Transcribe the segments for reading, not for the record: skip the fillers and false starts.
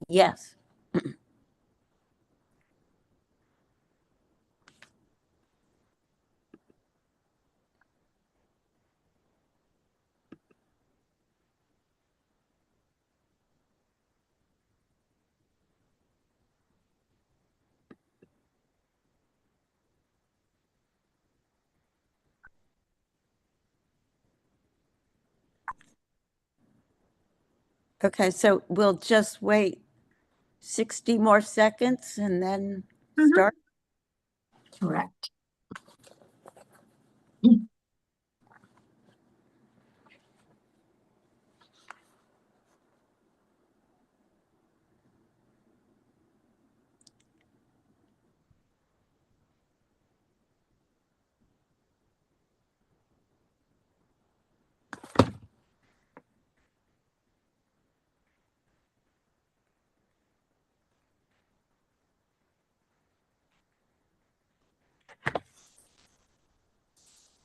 Yes. Okay, so we'll just wait 60 more seconds and then start. Correct.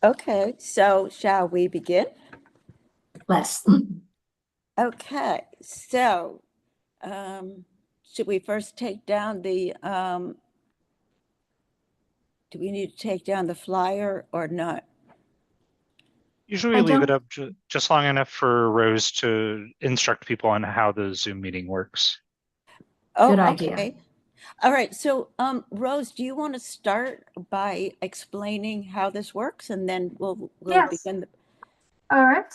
Okay, so shall we begin? Less. Okay, so should we first take down the, do we need to take down the flyer or not? Usually we leave it up just long enough for Rose to instruct people on how the Zoom meeting works. Oh, Good idea. okay. All right, so Rose, do you want to start by explaining how this works and then we'll Yes. begin? All right.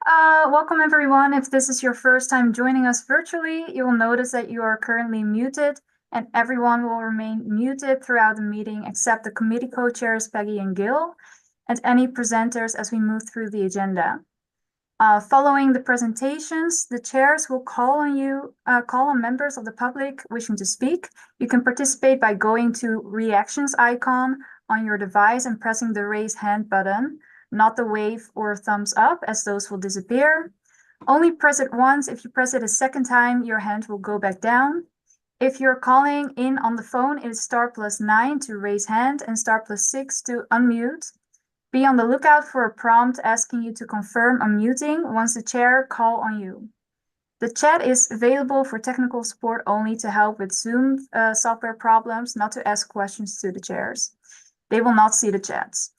Welcome everyone. If this is your first time joining us virtually, you will notice that you are currently muted and everyone will remain muted throughout the meeting except the committee co-chairs Peggy and Gil and any presenters as we move through the agenda. Following the presentations, the chairs will call on members of the public wishing to speak. You can participate by going to reactions icon on your device and pressing the raise hand button, not the wave or thumbs up, as those will disappear. Only press it once. If you press it a second time, your hand will go back down. If you're calling in on the phone, it is *+9 to raise hand and *+6 to unmute. Be on the lookout for a prompt asking you to confirm unmuting once the chair call on you. The chat is available for technical support only to help with Zoom software problems, not to ask questions to the chairs. They will not see the chats.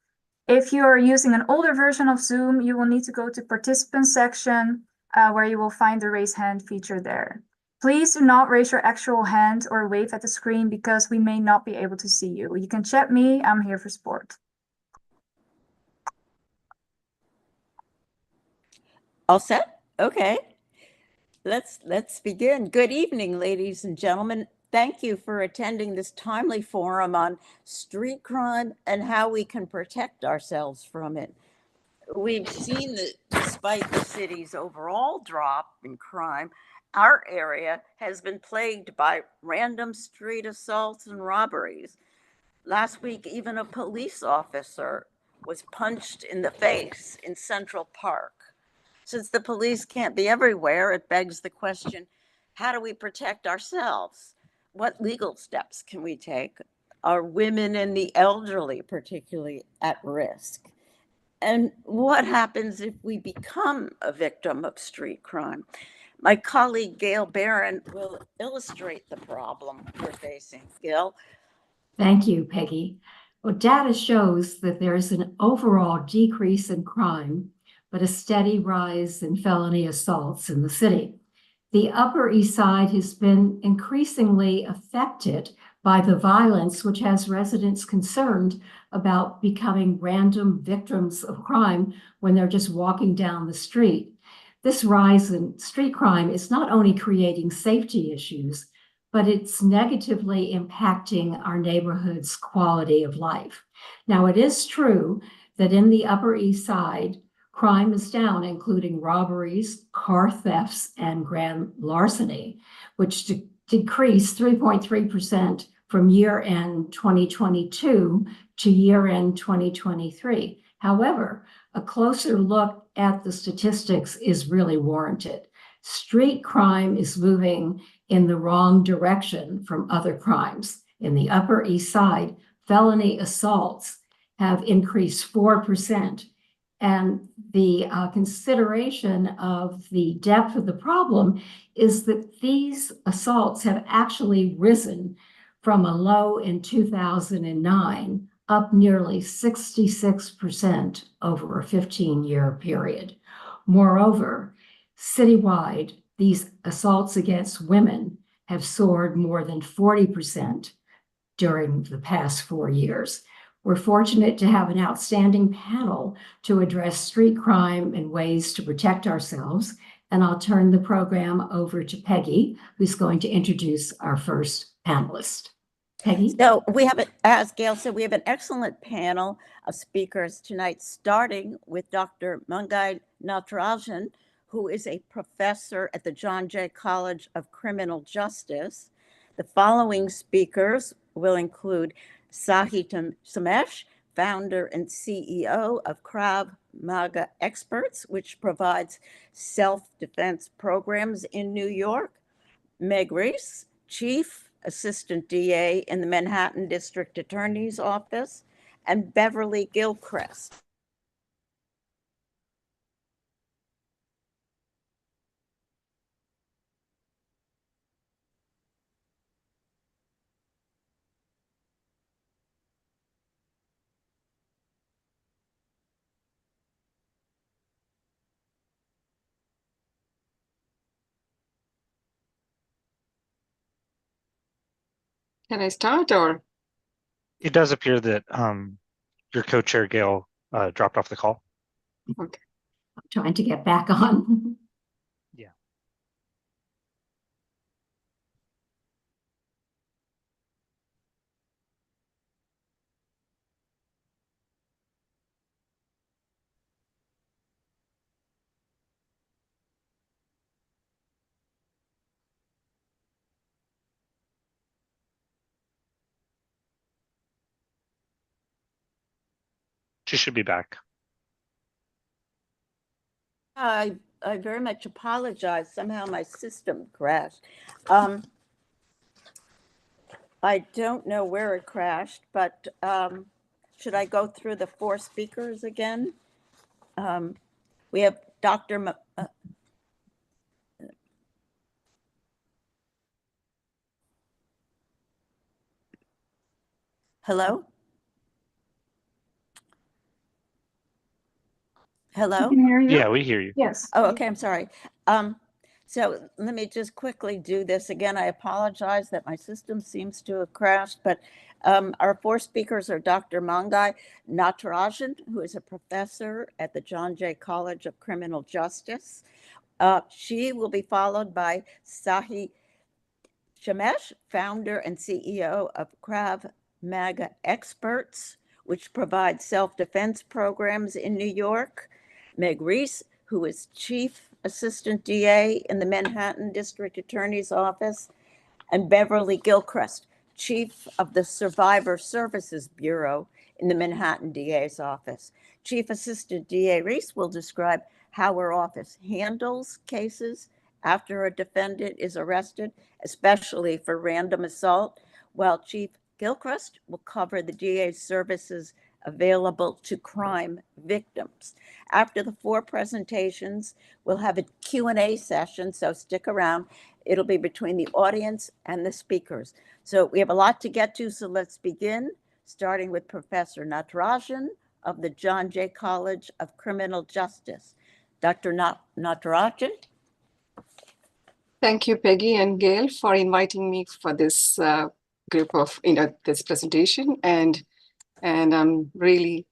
If you are using an older version of Zoom, you will need to go to participants section where you will find the raise hand feature there. Please do not raise your actual hand or wave at the screen because we may not be able to see you. You can chat me, I'm here for support. All set? Okay. Let's begin. Good evening, ladies and gentlemen. Thank you for attending this timely forum on street crime and how we can protect ourselves from it. We've seen that despite the city's overall drop in crime, our area has been plagued by random street assaults and robberies. Last week, even a police officer was punched in the face in Central Park. Since the police can't be everywhere, it begs the question, how do we protect ourselves? What legal steps can we take? Are women and the elderly particularly at risk? And what happens if we become a victim of street crime? My colleague Gail Barron will illustrate the problem we're facing. Gail? Thank you, Peggy. Well, data shows that there is an overall decrease in crime, but a steady rise in felony assaults in the city. The Upper East Side has been increasingly affected by the violence, which has residents concerned about becoming random victims of crime when they're just walking down the street. This rise in street crime is not only creating safety issues, but it's negatively impacting our neighborhood's quality of life. Now, it is true that in the Upper East Side, crime is down, including robberies, car thefts, and grand larceny, which decreased 3.3% from year-end 2022 to year-end 2023. However, a closer look at the statistics is really warranted. Street crime is moving in the wrong direction from other crimes. In the Upper East Side, felony assaults have increased 4%, And the consideration of the depth of the problem is that these assaults have actually risen from a low in 2009, up nearly 66% over a 15-year period. Moreover, citywide, these assaults against women have soared more than 40% during the past 4 years. We're fortunate to have an outstanding panel to address street crime and ways to protect ourselves. And I'll turn the program over to Peggy, who's going to introduce our first panelist. Peggy? So we have, as Gail said, we have an excellent panel of speakers tonight, starting with Dr. Mangai Natarajan, who is a professor at the John Jay College of Criminal Justice. The following speakers will include Sahi Samesh, founder and CEO of Krav Maga Experts, which provides self-defense programs in New York. Meg Reese, Chief Assistant DA in the Manhattan District Attorney's Office, and Beverly Gilchrist. Can I start or? It does appear that your co-chair, Gail, dropped off the call. Okay. I'm trying to get back on. Yeah. She should be back. I very much apologize. Somehow my system crashed. I don't know where it crashed, but should I go through the 4 speakers again? We have Dr. Hello? Hello? We can hear you. Yeah, we hear you. Yes. Oh, okay, I'm sorry. So let me just quickly do this again. I apologize that my system seems to have crashed, but our 4 speakers are Dr. Mangai Natarajan, who is a professor at the John Jay College of Criminal Justice. She will be followed by Sahi Samesh, founder and CEO of Krav Maga Experts, which provides self-defense programs in New York. Meg Reese, who is Chief Assistant DA in the Manhattan District Attorney's Office, and Beverly Gilchrist, Chief of the Survivor Services Bureau in the Manhattan DA's office. Chief Assistant DA Reese will describe how her office handles cases after a defendant is arrested, especially for random assault, while Chief Gilchrist will cover the DA's services available to crime victims. After the 4 presentations, we'll have a Q&A session, so stick around. It'll be between the audience and the speakers. So we have a lot to get to, so let's begin, starting with Professor Natarajan of the John Jay College of Criminal Justice. Dr. Natarajan? Thank you, Peggy and Gail, for inviting me for this group of, this presentation. And I'm really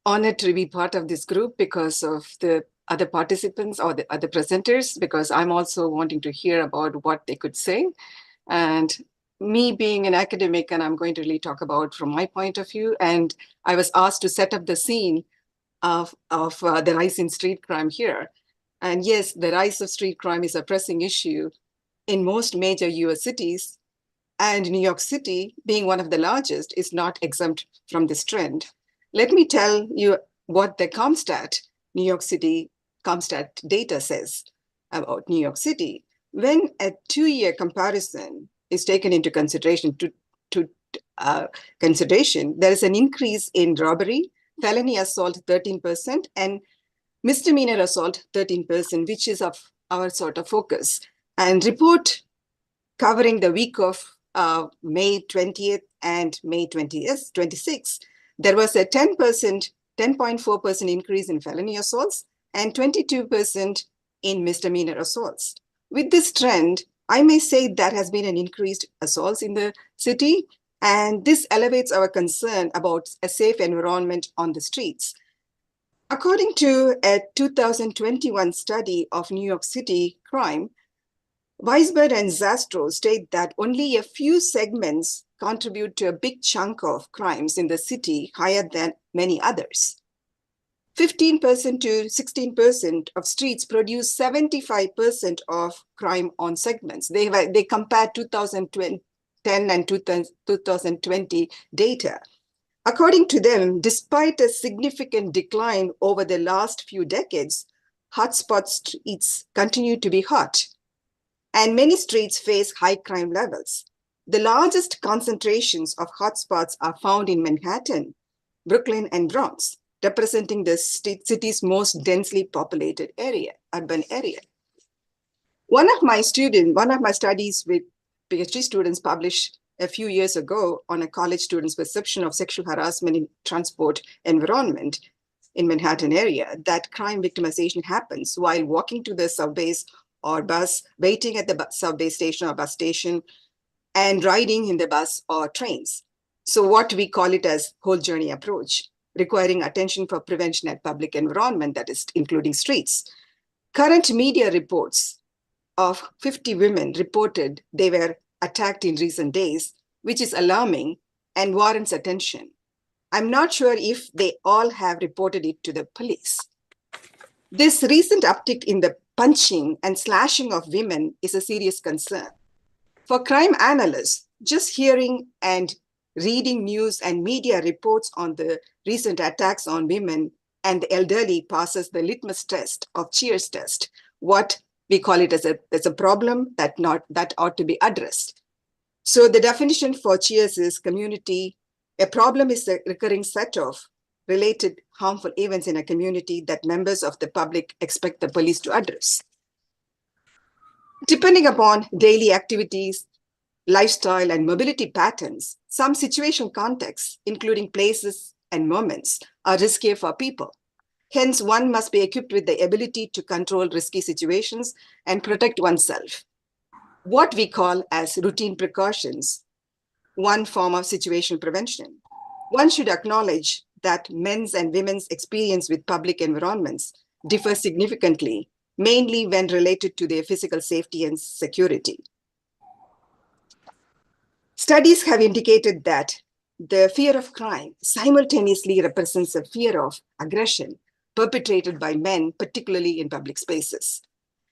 honored to be part of this group because of the other participants or the other presenters, because I'm also wanting to hear about what they could say. And me being an academic, and I'm going to really talk about from my point of view, and I was asked to set up the scene of the rise in street crime here. And yes, the rise of street crime is a pressing issue in most major US cities, and New York City, being one of the largest, is not exempt from this trend. Let me tell you what the New York City CompStat data says about New York City. When a 2-year comparison is taken into consideration, there is an increase in robbery, felony assault 13%, and misdemeanor assault 13%, which is of our sort of focus. And report covering the week of May 20th and May 26th, there was a 10.4% increase in felony assaults and 22% in misdemeanor assaults. With this trend, I may say that has been an increased assaults in the city, and this elevates our concern about a safe environment on the streets. According to a 2021 study of New York City crime, Weisberg and Zastrow state that only a few segments contribute to a big chunk of crimes in the city, higher than many others. 15% to 16% of streets produce 75% of crime on segments. They compare 2010 and 2020 data. According to them, despite a significant decline over the last few decades, hotspot streets continue to be hot, and many streets face high crime levels. The largest concentrations of hotspots are found in Manhattan, Brooklyn, and Bronx, representing the city's most densely populated urban area. One of my studies with PhD students published a few years ago on a college student's perception of sexual harassment in transport environment in Manhattan area, that crime victimization happens while walking to the subways or bus, waiting at the subway station or bus station, and riding in the bus or trains. So what we call it as whole journey approach, requiring attention for prevention at public environment, that is including streets. Current media reports of 50 women reported they were attacked in recent days, which is alarming and warrants attention. I'm not sure if they all have reported it to the police. This recent uptick in the punching and slashing of women is a serious concern. For crime analysts, just hearing and reading news and media reports on the recent attacks on women and the elderly passes the litmus test of Cheers test, what we call it as a problem that ought to be addressed. So the definition for Cheers is community. A problem is a recurring set of related harmful events in a community that members of the public expect the police to address. Depending upon daily activities, lifestyle, and mobility patterns, some situation contexts, including places and moments, are riskier for people. Hence, one must be equipped with the ability to control risky situations and protect oneself. What we call as routine precautions, one form of situational prevention. One should acknowledge that men's and women's experience with public environments differ significantly, mainly when related to their physical safety and security. Studies have indicated that the fear of crime simultaneously represents a fear of aggression perpetrated by men, particularly in public spaces.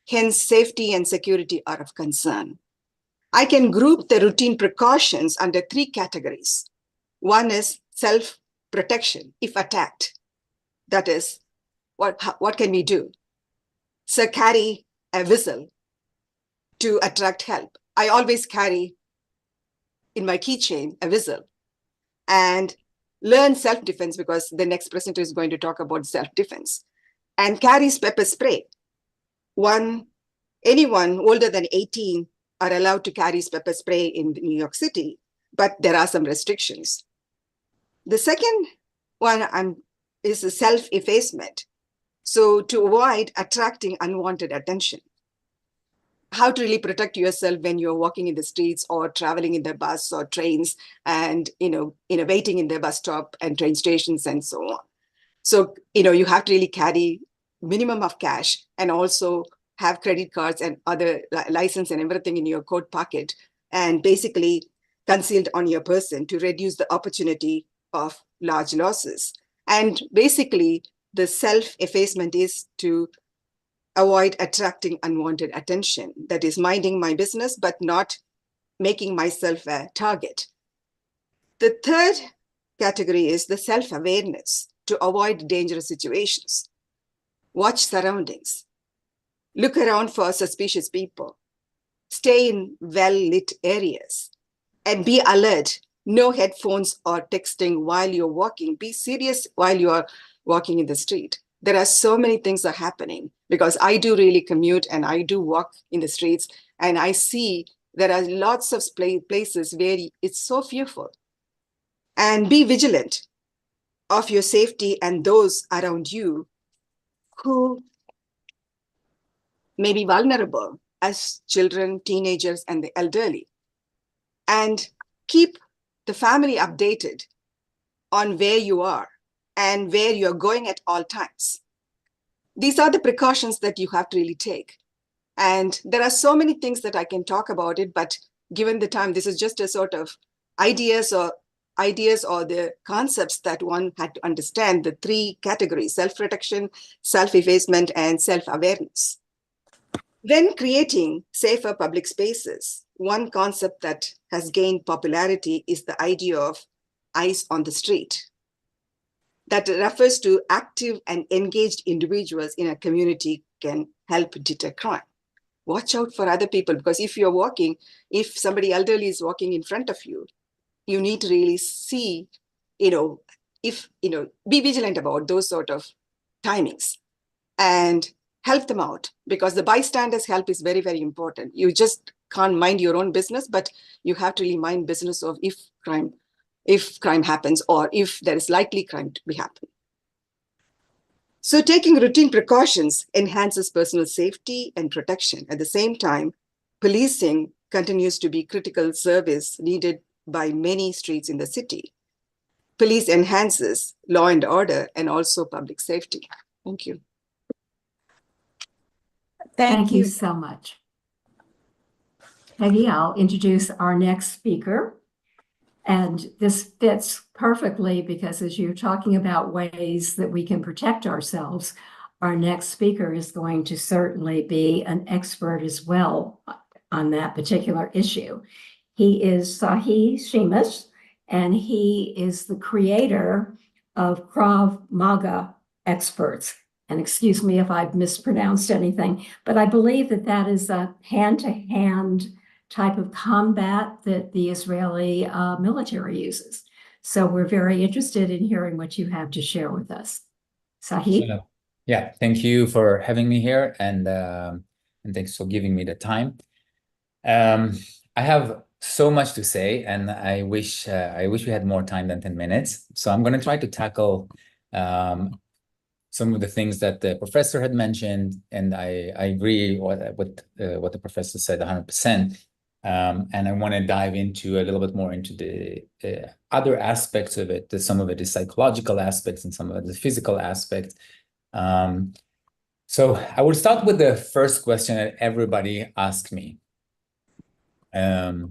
Hence, safety and security are of concern. I can group the routine precautions under three categories. One is self-protection if attacked. That is, what can we do? So carry a whistle to attract help. I always carry in my keychain a whistle, and learn self-defense, because the next presenter is going to talk about self-defense, and carries pepper spray. Anyone older than 18 are allowed to carry pepper spray in New York City, but there are some restrictions. The second one is a self-effacement. So to avoid attracting unwanted attention. How to really protect yourself when you're walking in the streets or traveling in the bus or trains and waiting in the bus stop and train stations and so on. So you have to really carry minimum of cash and also have credit cards and other license and everything in your coat pocket and basically concealed on your person to reduce the opportunity of large losses. And basically the self-effacement is to avoid attracting unwanted attention. That is minding my business, but not making myself a target. The third category is the self-awareness to avoid dangerous situations. Watch surroundings. Look around for suspicious people. Stay in well-lit areas and be alert No headphones or texting while you're walking. Be serious while you are walking in the street. There are so many things are happening because I do really commute and I do walk in the streets, and I see there are lots of places where it's so fearful. And be vigilant of your safety and those around you who may be vulnerable as children, teenagers, and the elderly. And keep the family updated on where you are and where you're going at all times. These are the precautions that you have to really take. And there are so many things that I can talk about it, but given the time, this is just a sort of ideas or the concepts that one had to understand, the three categories: self-protection, self-effacement, and self-awareness. When creating safer public spaces, one concept that has gained popularity is the idea of eyes on the street. That refers to active and engaged individuals in a community can help deter crime. Watch out for other people, because if you're walking, if somebody elderly is walking in front of you, you need to really see, be vigilant about those sort of timings and help them out, because the bystander's help is very, very important. You just can't mind your own business, but you have to really mind business of if crime happens or if there is likely crime to be happening. So taking routine precautions enhances personal safety and protection. At the same time, policing continues to be critical service needed by many streets in the city. Police enhances law and order and also public safety. Thank you. Thank you so much. Peggy, I'll introduce our next speaker. And this fits perfectly because as you're talking about ways that we can protect ourselves, our next speaker is going to certainly be an expert as well on that particular issue. He is Sahi Sheamus, and he is the creator of Krav Maga Experts. And excuse me if I've mispronounced anything, but I believe that that is a hand-to-hand type of combat that the Israeli military uses. So we're very interested in hearing what you have to share with us. Sahi? Yeah, thank you for having me here, and thanks for giving me the time. I have so much to say, and I wish we had more time than 10 minutes. So I'm going to try to tackle some of the things that the professor had mentioned, and I agree with what the professor said 100%. And I want to dive into a little bit more into the other aspects of it. Some of it is psychological aspects and some of it is physical aspects. So I will start with the first question that everybody asked me. So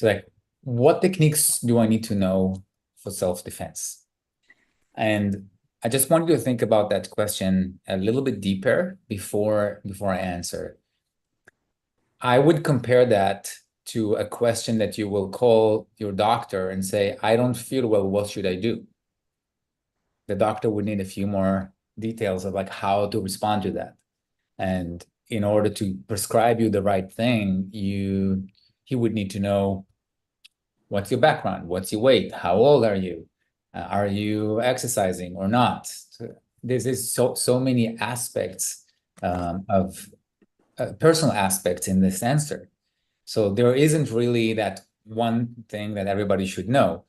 like, what techniques do I need to know for self-defense? And I just want you to think about that question a little bit deeper before I answer. I would compare that to a question that you will call your doctor and say, I don't feel well, what should I do? The doctor would need a few more details of like how to respond to that. And in order to prescribe you the right thing, he would need to know what's your background, what's your weight, how old are you exercising or not? There's so many aspects of personal aspects in this answer. So there isn't really that one thing that everybody should know.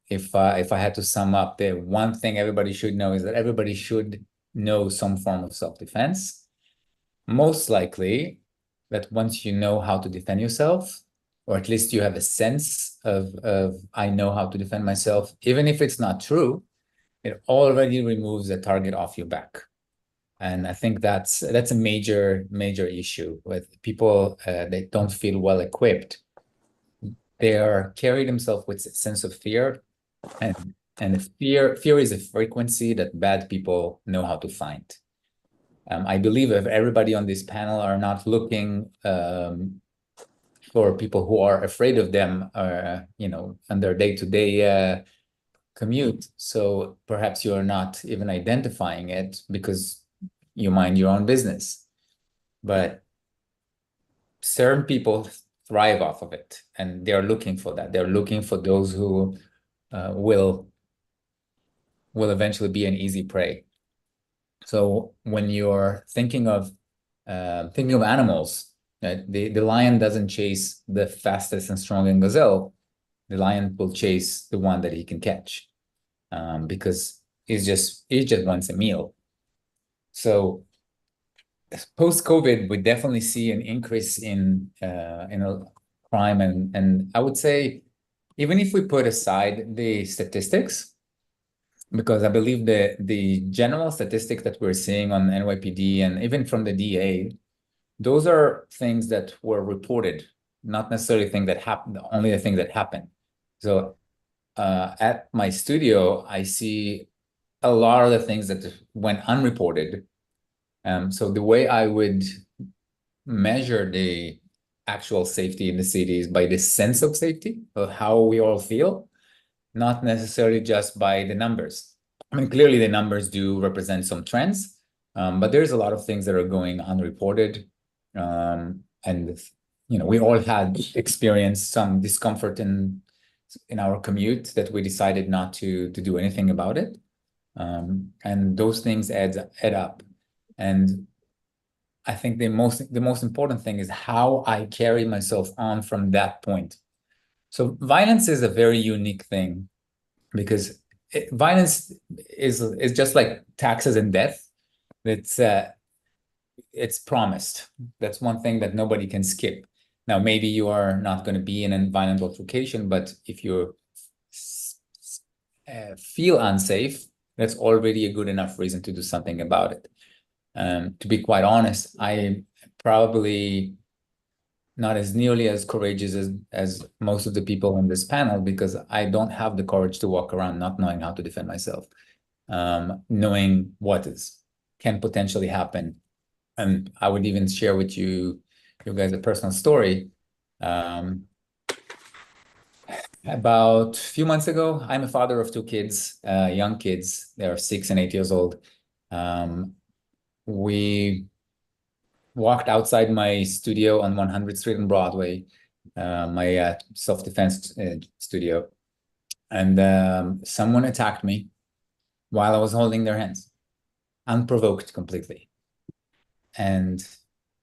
If I had to sum up, the one thing everybody should know is that everybody should know some form of self-defense. Most likely that once you know how to defend yourself, or at least you have a sense of I know how to defend myself, even if it's not true, it already removes a target off your back. And I think that's a major issue with people that don't feel well equipped. They are carry themselves with a sense of fear, and fear is a frequency that bad people know how to find. I believe if everybody on this panel are not looking for people who are afraid of them, on their day-to-day commute, so perhaps you are not even identifying it because you mind your own business. But certain people thrive off of it, and they're looking for that. They're looking for those who will eventually be an easy prey. So when you're thinking of animals, right, the lion doesn't chase the fastest and strongest gazelle. The lion will chase the one that he can catch, because he just wants a meal. So post-COVID, we definitely see an increase in crime, and I would say, even if we put aside the statistics, because I believe the general statistics that we're seeing on NYPD and even from the DA, those are things that were reported, not necessarily things that happened, only the things that happened. So at my studio, I see a lot of the things that went unreported. So the way I would measure the actual safety in the city is by the sense of safety, of how we all feel, not necessarily just by the numbers. I mean, clearly the numbers do represent some trends, but there's a lot of things that are going unreported. And we all had experienced some discomfort in our commute that we decided not to do anything about it. And those things add up. And I think the most important thing is how I carry myself on from that point. So violence is a very unique thing, because violence is just like taxes and death. It's promised. That's one thing that nobody can skip. Now, maybe you are not going to be in a violent altercation, but if you feel unsafe, that's already a good enough reason to do something about it. To be quite honest, I probably not as nearly as courageous as most of the people on this panel, because I don't have the courage to walk around not knowing how to defend myself, knowing what can potentially happen. And I would even share with you guys a personal story. About a few months ago, I'm a father of two kids, young kids. They're 6 and 8 years old. We walked outside my studio on 100th Street and Broadway, my self-defense studio, and someone attacked me while I was holding their hands, unprovoked completely. And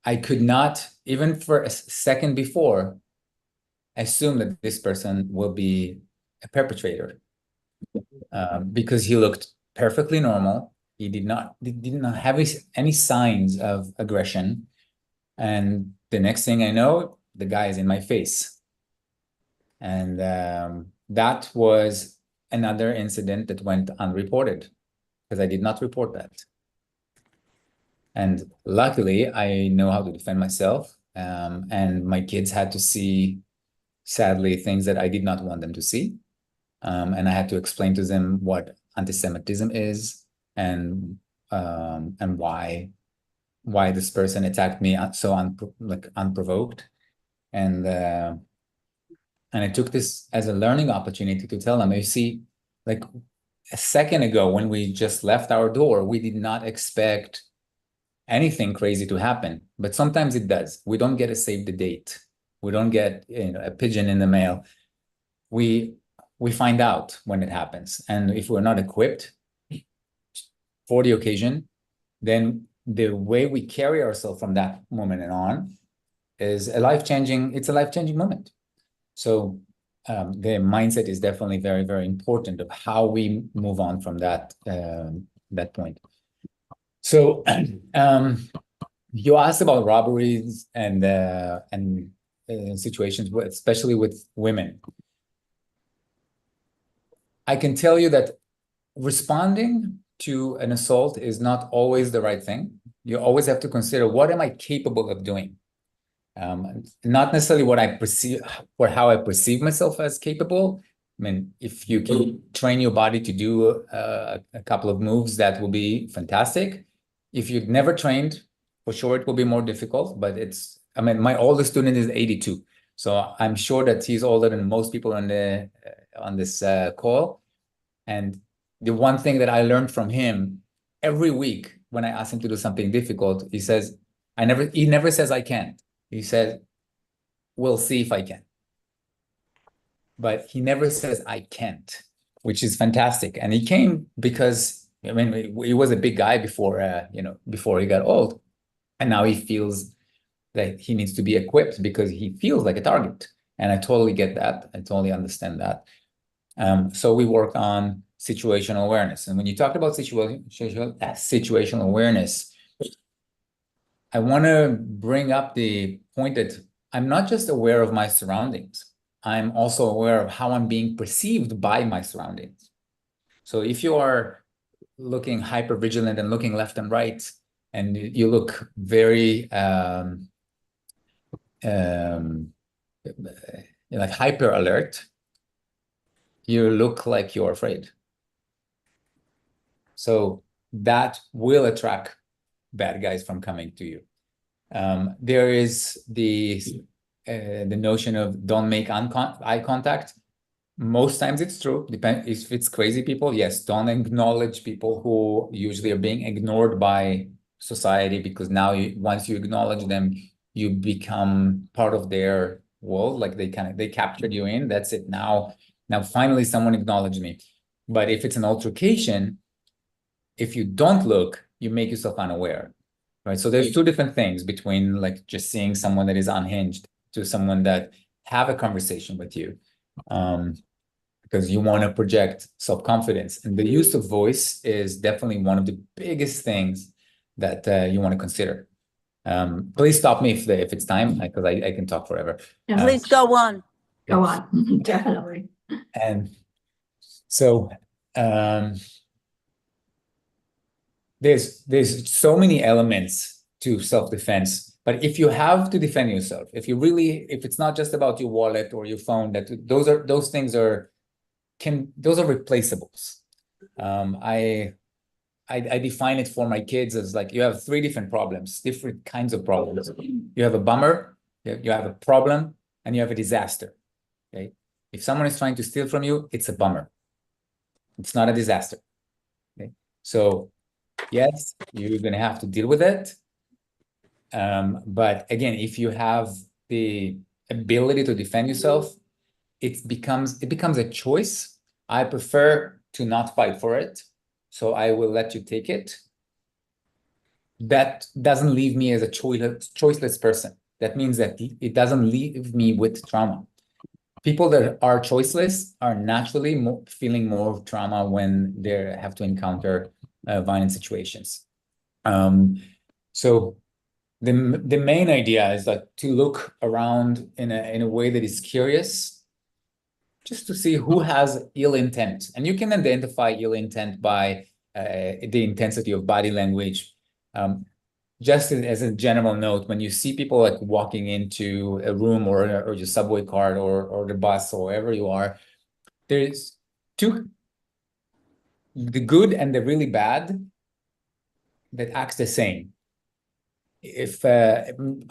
I could not, even for a second before, assume that this person will be a perpetrator, because he looked perfectly normal. He did not have any signs of aggression. And the next thing I know, the guy is in my face. And that was another incident that went unreported, because I did not report that. And luckily, I know how to defend myself. And my kids had to see, sadly, things that I did not want them to see. And I had to explain to them what anti-Semitism is, and why this person attacked me so unprovoked. And I took this as a learning opportunity to tell them, you see, like a second ago when we just left our door, we did not expect anything crazy to happen, but sometimes it does. We don't get a save the date. We don't get a pigeon in the mail. We find out when it happens. And if we're not equipped for the occasion, then the way we carry ourselves from that moment and on is a life-changing moment. So the mindset is definitely very, very important of how we move on from that point. So you asked about robberies and situations, especially with women. I can tell you that responding to an assault is not always the right thing. You always have to consider, what am I capable of doing? Not necessarily what I perceive, or how I perceive myself as capable. I mean, if you can train your body to do a couple of moves, that will be fantastic. If you've never trained, for sure it will be more difficult, but my oldest student is 82. So I'm sure that he's older than most people on this call. And the one thing that I learned from him every week when I ask him to do something difficult, he never says I can't. He said, we'll see if I can. But he never says I can't, which is fantastic. And he came because, I mean, he was a big guy before, before he got old. And now he feels that he needs to be equipped because he feels like a target. And I totally get that. I totally understand that. So we work on situational awareness. And when you talk about situational awareness, I want to bring up the point that I'm not just aware of my surroundings. I'm also aware of how I'm being perceived by my surroundings. So if you are looking hyper vigilant and looking left and right, and you look very like hyper alert, you look like you're afraid. So that will attract bad guys from coming to you. There is the notion of don't make eye contact. Most times it's true. Depends if it's crazy people. Yes, don't acknowledge people who usually are being ignored by society, because now once you acknowledge them, you become part of their world. Like they captured you in. That's it. Now finally someone acknowledged me. But if it's an altercation, if you don't look, you make yourself unaware. Right. So there's two different things between like just seeing someone that is unhinged to someone that have a conversation with you, because you want to project self-confidence. And the use of voice is definitely one of the biggest things that you want to consider. Please stop me if it's time, because I can talk forever. Please go on. Go on, definitely. And so there's so many elements to self-defense, but if you have to defend yourself, if it's not just about your wallet or your phone, those things are replaceables. I define it for my kids as like, you have three different problems, different kinds of problems. You have a bummer, you have a problem, and you have a disaster. Okay, if someone is trying to steal from you, it's a bummer. It's not a disaster. Okay, so yes, you're going to have to deal with it. But again, if you have the ability to defend yourself, it becomes a choice. I prefer to not fight for it, so I will let you take it. That doesn't leave me as a choiceless person. That means that it doesn't leave me with trauma. People that are choiceless are naturally feeling more trauma when they have to encounter violent situations. So the main idea is that to look around in a way that is curious, just to see who has ill intent. And you can identify ill intent by the intensity of body language. Just as a general note, when you see people like walking into a room or your subway card or the bus or wherever you are, there's the good and the really bad that acts the same. If I'm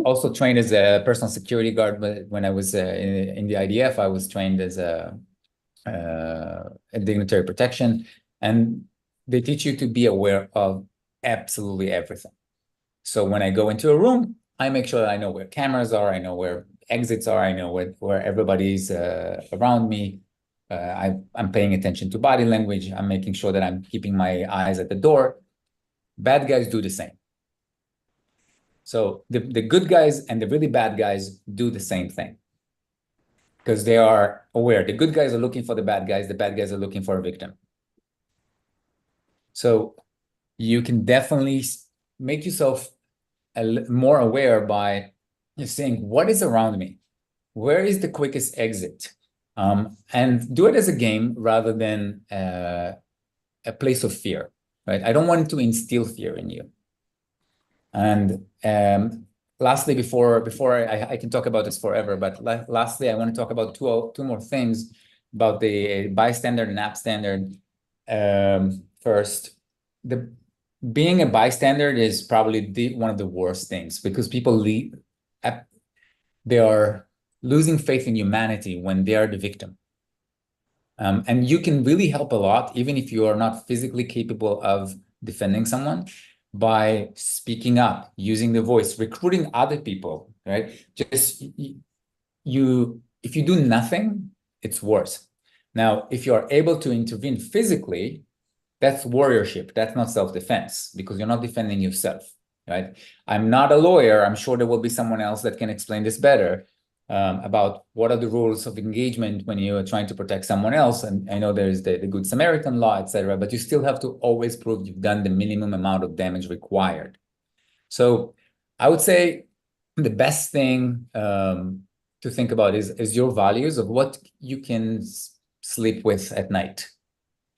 also trained as a personal security guard, but when I was in the IDF, I was trained as a dignitary protection, and they teach you to be aware of absolutely everything. So when I go into a room, I make sure that I know where cameras are, I know where exits are, I know where everybody's around me. I'm paying attention to body language. I'm making sure that I'm keeping my eyes at the door. Bad guys do the same. So the good guys and the really bad guys do the same thing, because they are aware. The good guys are looking for the bad guys are looking for a victim. So you can definitely make yourself more aware by saying, what is around me? Where is the quickest exit? And do it as a game rather than a place of fear, right? I don't want to instill fear in you. And lastly, before I can talk about this forever, but lastly, I want to talk about two more things about the bystander and abstander. First, being a bystander is probably one of the worst things, because people they are losing faith in humanity when they are the victim. And you can really help a lot, even if you are not physically capable of defending someone, by speaking up, using the voice, recruiting other people right? Just if you do nothing, it's worse. Now, if you are able to intervene physically, that's warriorship. That's not self-defense because you're not defending yourself, right? I'm not a lawyer. I'm sure there will be someone else that can explain this better about what are the rules of engagement when you are trying to protect someone else. And I know there's the Good Samaritan law, etc., but you still have to always prove you've done the minimum amount of damage required. So I would say the best thing to think about is your values of what you can sleep with at night.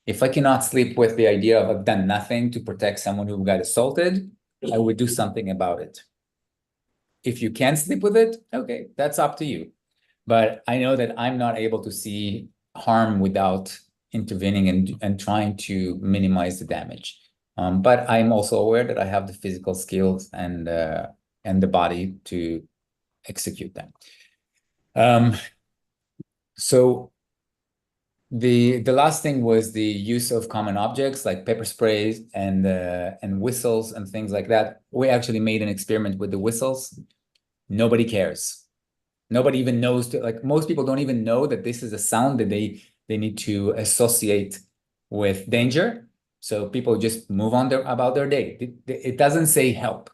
If I cannot sleep with the idea of I've done nothing to protect someone who got assaulted, I would do something about it. If you can sleep with it, okay, that's up to you. But I know that I'm not able to see harm without intervening and trying to minimize the damage. But I'm also aware that I have the physical skills and the body to execute them. So the last thing was the use of common objects like pepper sprays and whistles and things like that. We actually made an experiment with the whistles. Nobody cares. Nobody even knows like most people don't even know that this is a sound that they need to associate with danger. So people just move on about their day. It doesn't say help,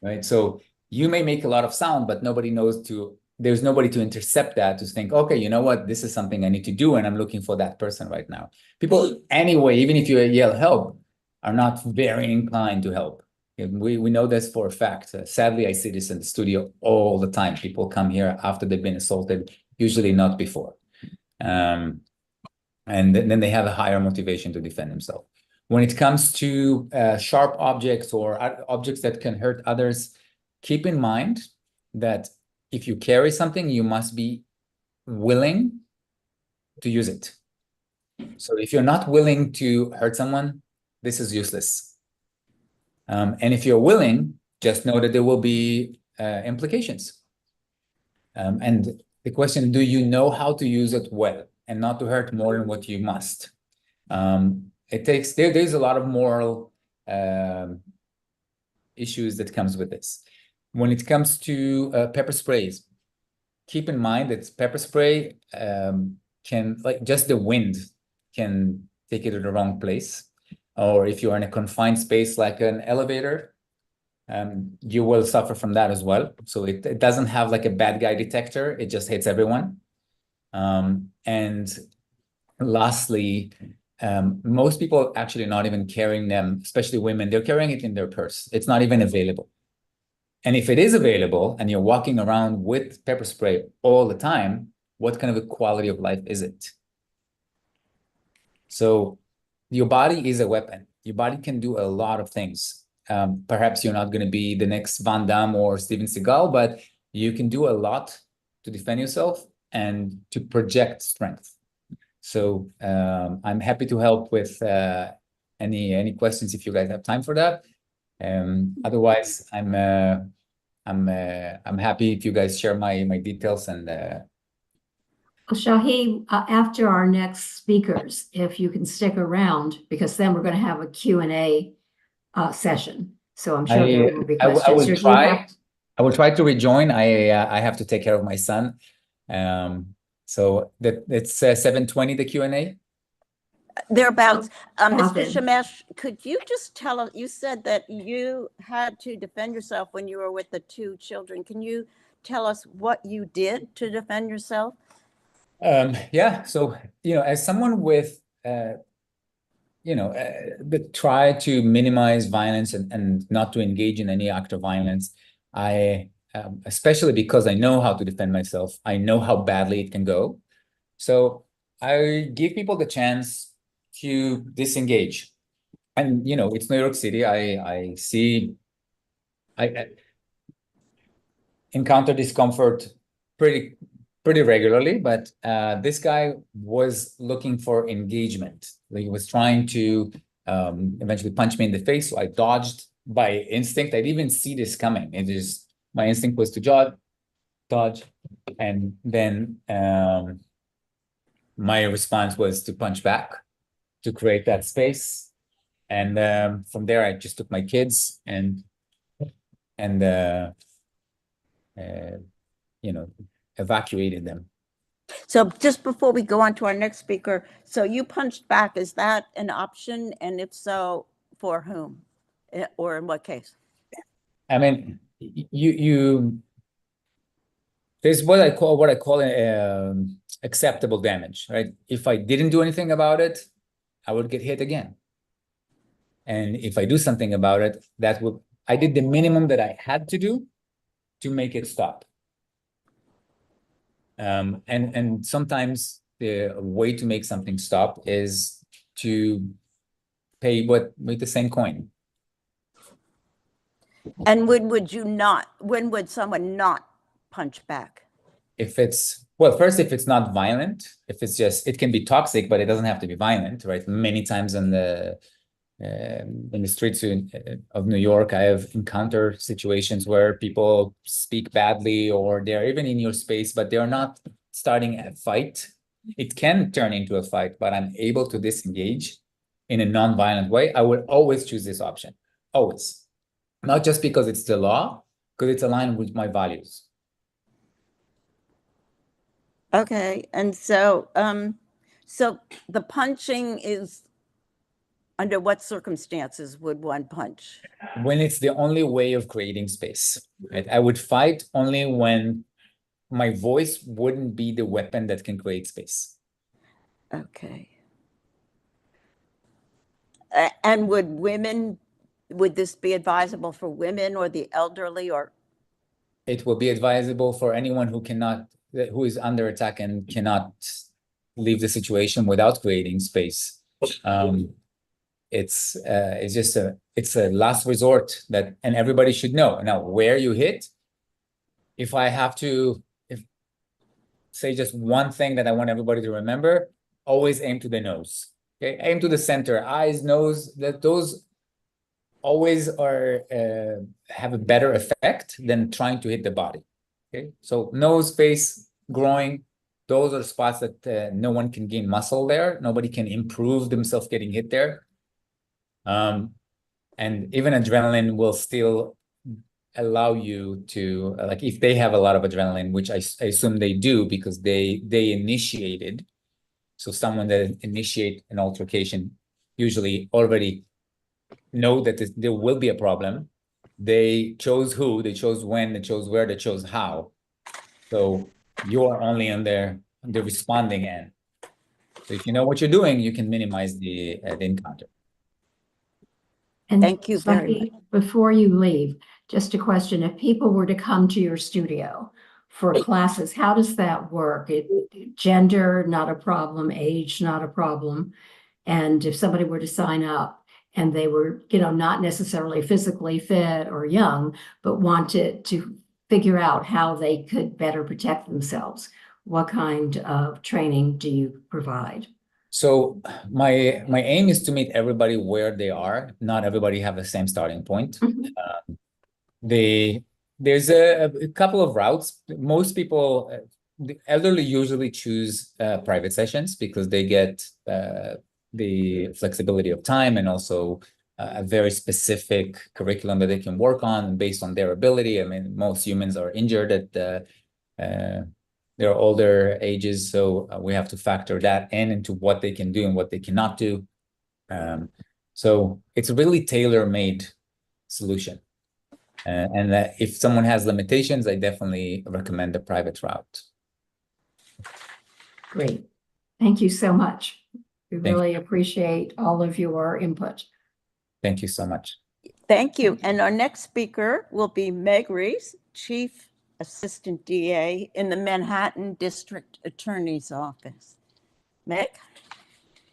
right? So you may make a lot of sound, but there's nobody to intercept that, to think, okay, you know what, this is something I need to do, and I'm looking for that person right now. People, anyway, even if you yell help, are not very inclined to help. We know this for a fact. Sadly, I see this in the studio all the time. People come here after they've been assaulted, usually not before. And then they have a higher motivation to defend themselves. When it comes to sharp objects or objects that can hurt others, keep in mind that if you carry something, you must be willing to use it. So if you're not willing to hurt someone, this is useless. And if you're willing, just know that there will be implications. And the question, do you know how to use it well and not to hurt more than what you must? There's a lot of moral issues that comes with this. When it comes to pepper sprays, keep in mind that pepper spray can, like, just the wind can take it to the wrong place. Or if you're in a confined space like an elevator, you will suffer from that as well. So it doesn't have like a bad guy detector. It just hits everyone. And lastly, most people actually not even carrying them, especially women, they're carrying it in their purse. It's not even available. And if it is available and you're walking around with pepper spray all the time, what kind of a quality of life is it? So your body is a weapon. Your body can do a lot of things. Perhaps you're not going to be the next Van Damme or Steven Seagal, but you can do a lot to defend yourself and to project strength. So I'm happy to help with any questions if you guys have time for that. Otherwise, I'm happy if you guys share my details and. Shahi, after our next speakers, if you can stick around, because then we're going to have a Q&A session. So I'm sure there will be questions. I will try. I will try to rejoin. I have to take care of my son. So it's 7:20 the Q&A. Thereabouts. Mr. Happen. Shemesh, could you just tell us, you said that you had to defend yourself when you were with the two children. Can you tell us what you did to defend yourself? Yeah, so, as someone with, that try to minimize violence and not to engage in any act of violence, I, especially because I know how to defend myself, I know how badly it can go. So I give people the chance to disengage. And, it's New York City. I encounter discomfort pretty regularly, but this guy was looking for engagement. Like, he was trying to eventually punch me in the face, so I dodged by instinct. I didn't even see this coming. My instinct was to dodge, and then my response was to punch back to create that space. And from there, I just took my kids and evacuated them. So just before we go on to our next speaker, so you punched back, is that an option? And if so, for whom? Or in what case? I mean, there's what I call acceptable damage, right? If I didn't do anything about it, I would get hit again. And if I do something about it, I did the minimum that I had to do to make it stop. And sometimes the way to make something stop is to pay with the same coin. And when would someone not punch back? If it's, well, first, if it's not violent, if it's just, it can be toxic, but it doesn't have to be violent, right? Many times in the streets of New York, I have encountered situations where people speak badly, or they're even in your space, but they're not starting a fight. It can turn into a fight, but I'm able to disengage in a non-violent way. I would always choose this option, always. Not just because it's the law, because it's aligned with my values. Okay, and so so the punching is, under what circumstances would one punch? When it's the only way of creating space, right? I would fight only when my voice wouldn't be the weapon that can create space. Okay. And would this be advisable for women or the elderly, or? It will be advisable for anyone who is under attack and cannot leave the situation without creating space. It's a last resort and everybody should know. Now, where you hit, if I have to say just one thing that I want everybody to remember, always aim to the nose. Okay, aim to the center, eyes, nose. Those always have a better effect than trying to hit the body. Okay, so nose, face, groin, those are spots that no one can gain muscle there. Nobody can improve themselves getting hit there. And even adrenaline will still allow you to, like, if they have a lot of adrenaline, which I assume they do because they initiated. So someone that initiate an altercation usually already know that there will be a problem. They chose who, they chose when, they chose where, they chose how. So you are only on the responding end. So if you know what you're doing, you can minimize the encounter. And Thank you very Becky, before you leave, just a question. If people were to come to your studio for classes, how does that work? Gender, not a problem, age, not a problem. And if somebody were to sign up and they were, not necessarily physically fit or young, but wanted to figure out how they could better protect themselves, what kind of training do you provide? So my aim is to meet everybody where they are. Not everybody have the same starting point. Mm-hmm. There's a couple of routes. Most people, the elderly usually choose private sessions because they get the flexibility of time and also a very specific curriculum that they can work on based on their ability. I mean, most humans are injured at their older ages, so we have to factor that into what they can do and what they cannot do. So it's a really tailor-made solution. And that if someone has limitations, I definitely recommend the private route. Great. Thank you so much. We really appreciate all of your input. Thank you so much. Thank you. And our next speaker will be Meg Reese, Chief Assistant DA in the Manhattan District Attorney's Office. Meg?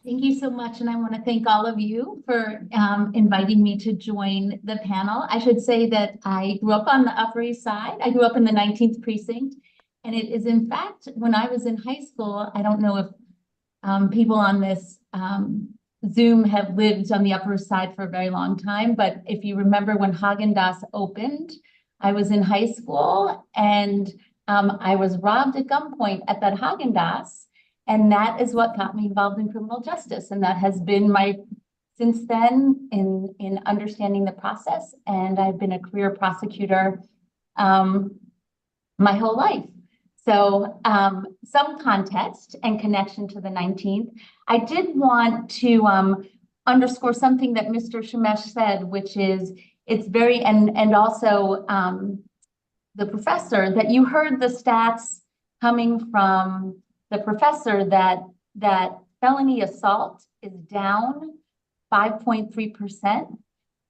Thank you so much. And I want to thank all of you for inviting me to join the panel. I should say that I grew up on the Upper East Side. I grew up in the 19th precinct. And it is, in fact, when I was in high school, I don't know if people on this Zoom have lived on the Upper East Side for a very long time. But if you remember when Haagen-Dazs opened, I was in high school and I was robbed at gunpoint at that Haagen-Dazs. And that is what got me involved in criminal justice. And that has been since then in understanding the process. And I've been a career prosecutor my whole life. So some context and connection to the 19th. I did want to underscore something that Mr. Shemesh said, which is it's very, and also the professor, that you heard the stats coming from the professor that felony assault is down 5.3%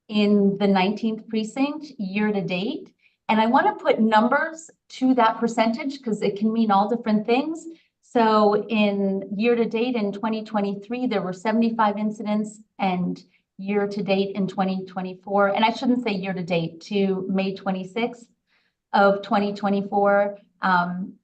in the 19th precinct year to date. And I want to put numbers to that percentage because it can mean all different things. So in year to date in 2023, there were 75 incidents, and year to date in 2024, and I shouldn't say year to date, to May 26th of 2024,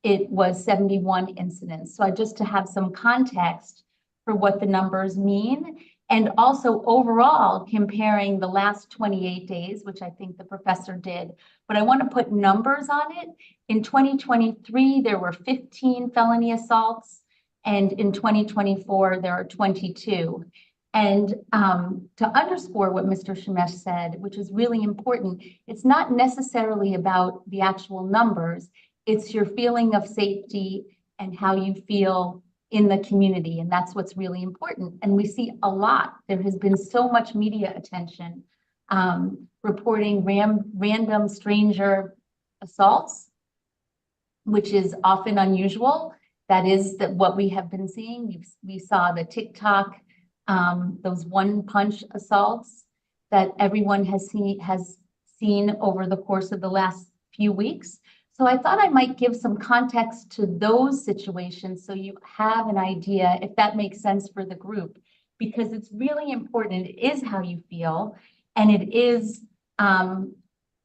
it was 71 incidents. So just to have some context for what the numbers mean. And also overall comparing the last 28 days, which I think the professor did, but I want to put numbers on it. In 2023, there were 15 felony assaults, and in 2024, there are 22. And to underscore what Mr. Shemesh said, which is really important, it's not necessarily about the actual numbers, it's your feeling of safety and how you feel in the community, and that's what's really important. And we see a lot. There has been so much media attention reporting random stranger assaults, which is often unusual. That is what we have been seeing. We saw the TikTok, those one-punch assaults that everyone has seen over the course of the last few weeks. So I thought I might give some context to those situations so you have an idea if that makes sense for the group, because it's really important. It is how you feel, and it is, and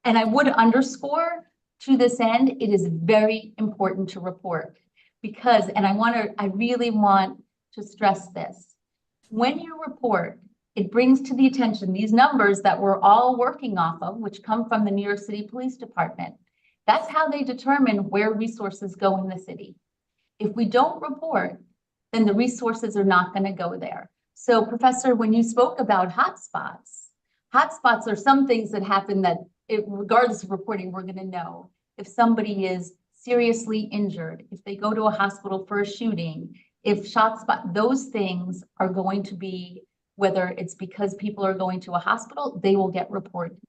I would underscore to this end, it is very important to report because, and I really want to stress this. When you report, it brings to the attention these numbers that we're all working off of, which come from the New York City Police Department. That's how they determine where resources go in the city. If we don't report, then the resources are not going to go there. So, Professor, when you spoke about hotspots are some things that happen that, regardless of reporting, we're going to know. If somebody is seriously injured, if they go to a hospital for a shooting, if those things are going to be, whether it's because people are going to a hospital, they will get reported.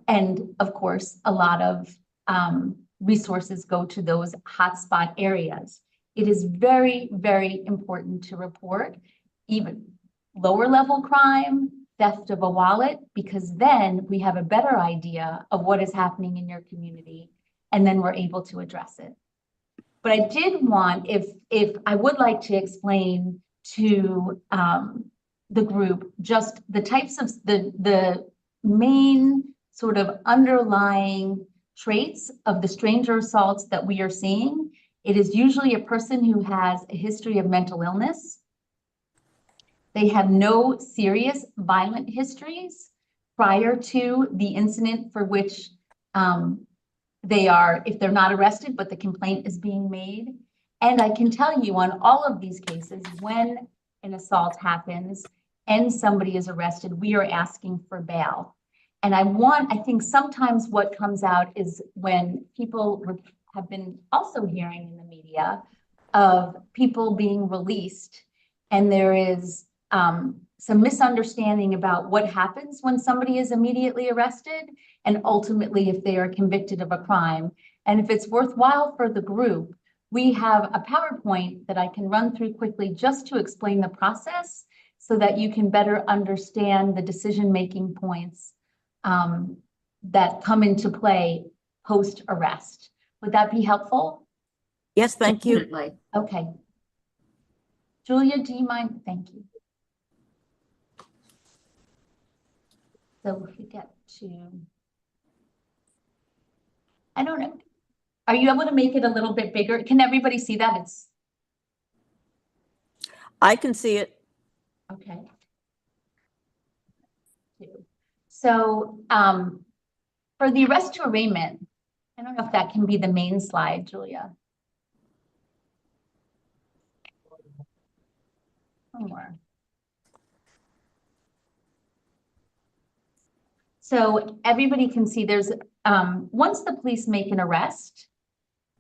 And of course, a lot of resources go to those hotspot areas. It is very, very important to report even lower level crime, theft of a wallet, because then we have a better idea of what is happening in your community, and then we're able to address it. But I did want, if I would like to explain to the group just the types of the main sort of underlying traits of the stranger assaults that we are seeing. It is usually a person who has a history of mental illness. They have no serious violent histories prior to the incident for which they are, if they're not arrested, but the complaint is being made. And I can tell you on all of these cases, when an assault happens and somebody is arrested, we are asking for bail. And I think sometimes what comes out is when people have been also hearing in the media of people being released, and there is some misunderstanding about what happens when somebody is immediately arrested and ultimately if they are convicted of a crime. And if it's worthwhile for the group, we have a PowerPoint that I can run through quickly just to explain the process so that you can better understand the decision-making points that come into play post-arrest. Would that be helpful? Yes, thank you. Definitely. Okay. Julia, do you mind? Thank you. So if we get to, I don't know. Are you able to make it a little bit bigger? Can everybody see that? I can see it. Okay. So for the arrest to arraignment, I don't know if that can be the main slide, Julia. One more. So everybody can see there's, once the police make an arrest,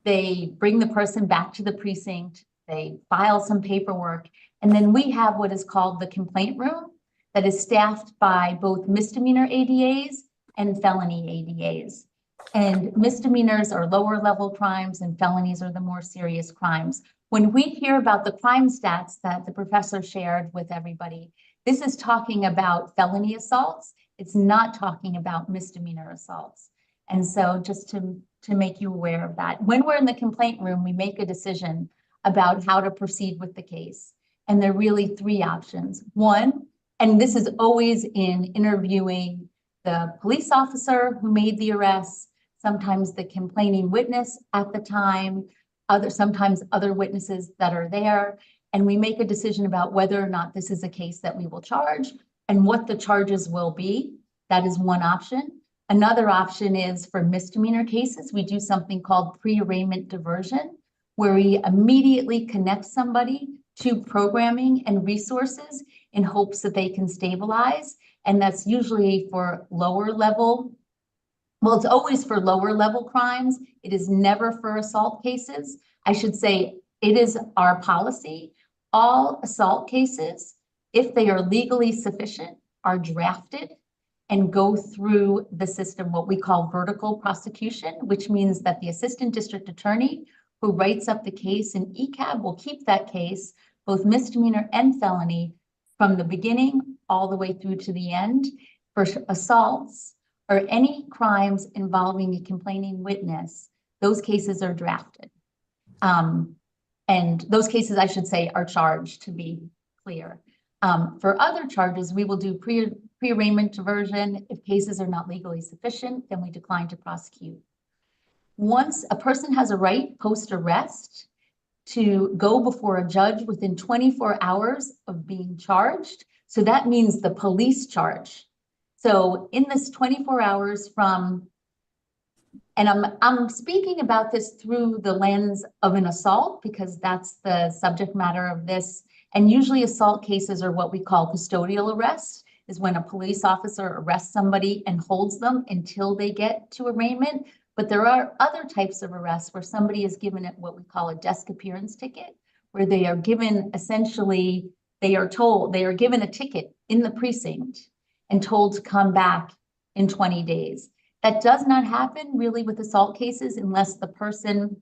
They bring the person back to the precinct, they file some paperwork, and then we have what is called the complaint room that is staffed by both misdemeanor ADAs and felony ADAs. And misdemeanors are lower level crimes and felonies are the more serious crimes. When we hear about the crime stats that the professor shared with everybody, this is talking about felony assaults. It's not talking about misdemeanor assaults. And so just to make you aware of that. When we're in the complaint room, we make a decision about how to proceed with the case. And there are really three options. One, and this is always in interviewing the police officer who made the arrest, sometimes the complaining witness at the time, sometimes other witnesses that are there. And we make a decision about whether or not this is a case that we will charge and what the charges will be. That is one option. Another option is for misdemeanor cases, we do something called pre-arraignment diversion, where we immediately connect somebody to programming and resources in hopes that they can stabilize. And that's usually for lower level. Well, it's always for lower level crimes. It is never for assault cases. I should say it is our policy. All assault cases, if they are legally sufficient, are drafted and go through the system, what we call vertical prosecution, which means that the assistant district attorney who writes up the case in ECAB will keep that case, both misdemeanor and felony, from the beginning all the way through to the end. For assaults or any crimes involving a complaining witness, those cases are drafted. And those cases, I should say, are charged, to be clear. For other charges, we will do pre-arraignment diversion. If cases are not legally sufficient, then we decline to prosecute. Once a person has a right post-arrest to go before a judge within 24 hours of being charged, so that means the police charge. So in this 24 hours from, and I'm speaking about this through the lens of an assault because that's the subject matter of this. And usually assault cases are what we call custodial arrest, is when a police officer arrests somebody and holds them until they get to arraignment. But there are other types of arrests where somebody is given what we call a desk appearance ticket, where they are given essentially, they are given a ticket in the precinct and told to come back in 20 days. That does not happen really with assault cases unless the person,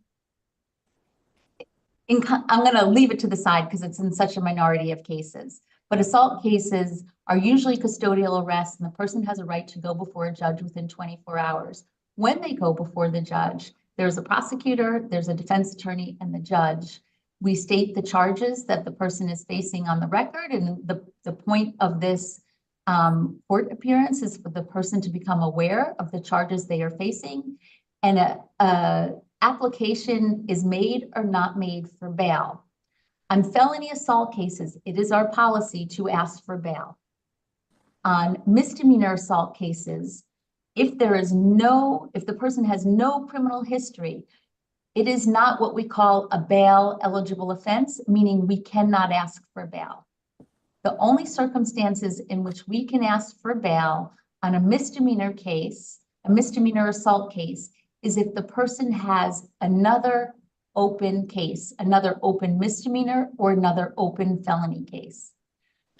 I'm going to leave it to the side because it's in such a minority of cases. But assault cases are usually custodial arrests and the person has a right to go before a judge within 24 hours. When they go before the judge, there's a prosecutor, there's a defense attorney, and the judge. We state the charges that the person is facing on the record, and the point of this court appearance is for the person to become aware of the charges they are facing, and a application is made or not made for bail. On felony assault cases, it is our policy to ask for bail. On misdemeanor assault cases, if the person has no criminal history, it is not what we call a bail eligible offense, meaning we cannot ask for bail. The only circumstances in which we can ask for bail on a misdemeanor case, a misdemeanor assault case, is if the person has another open case, another open misdemeanor or another open felony case.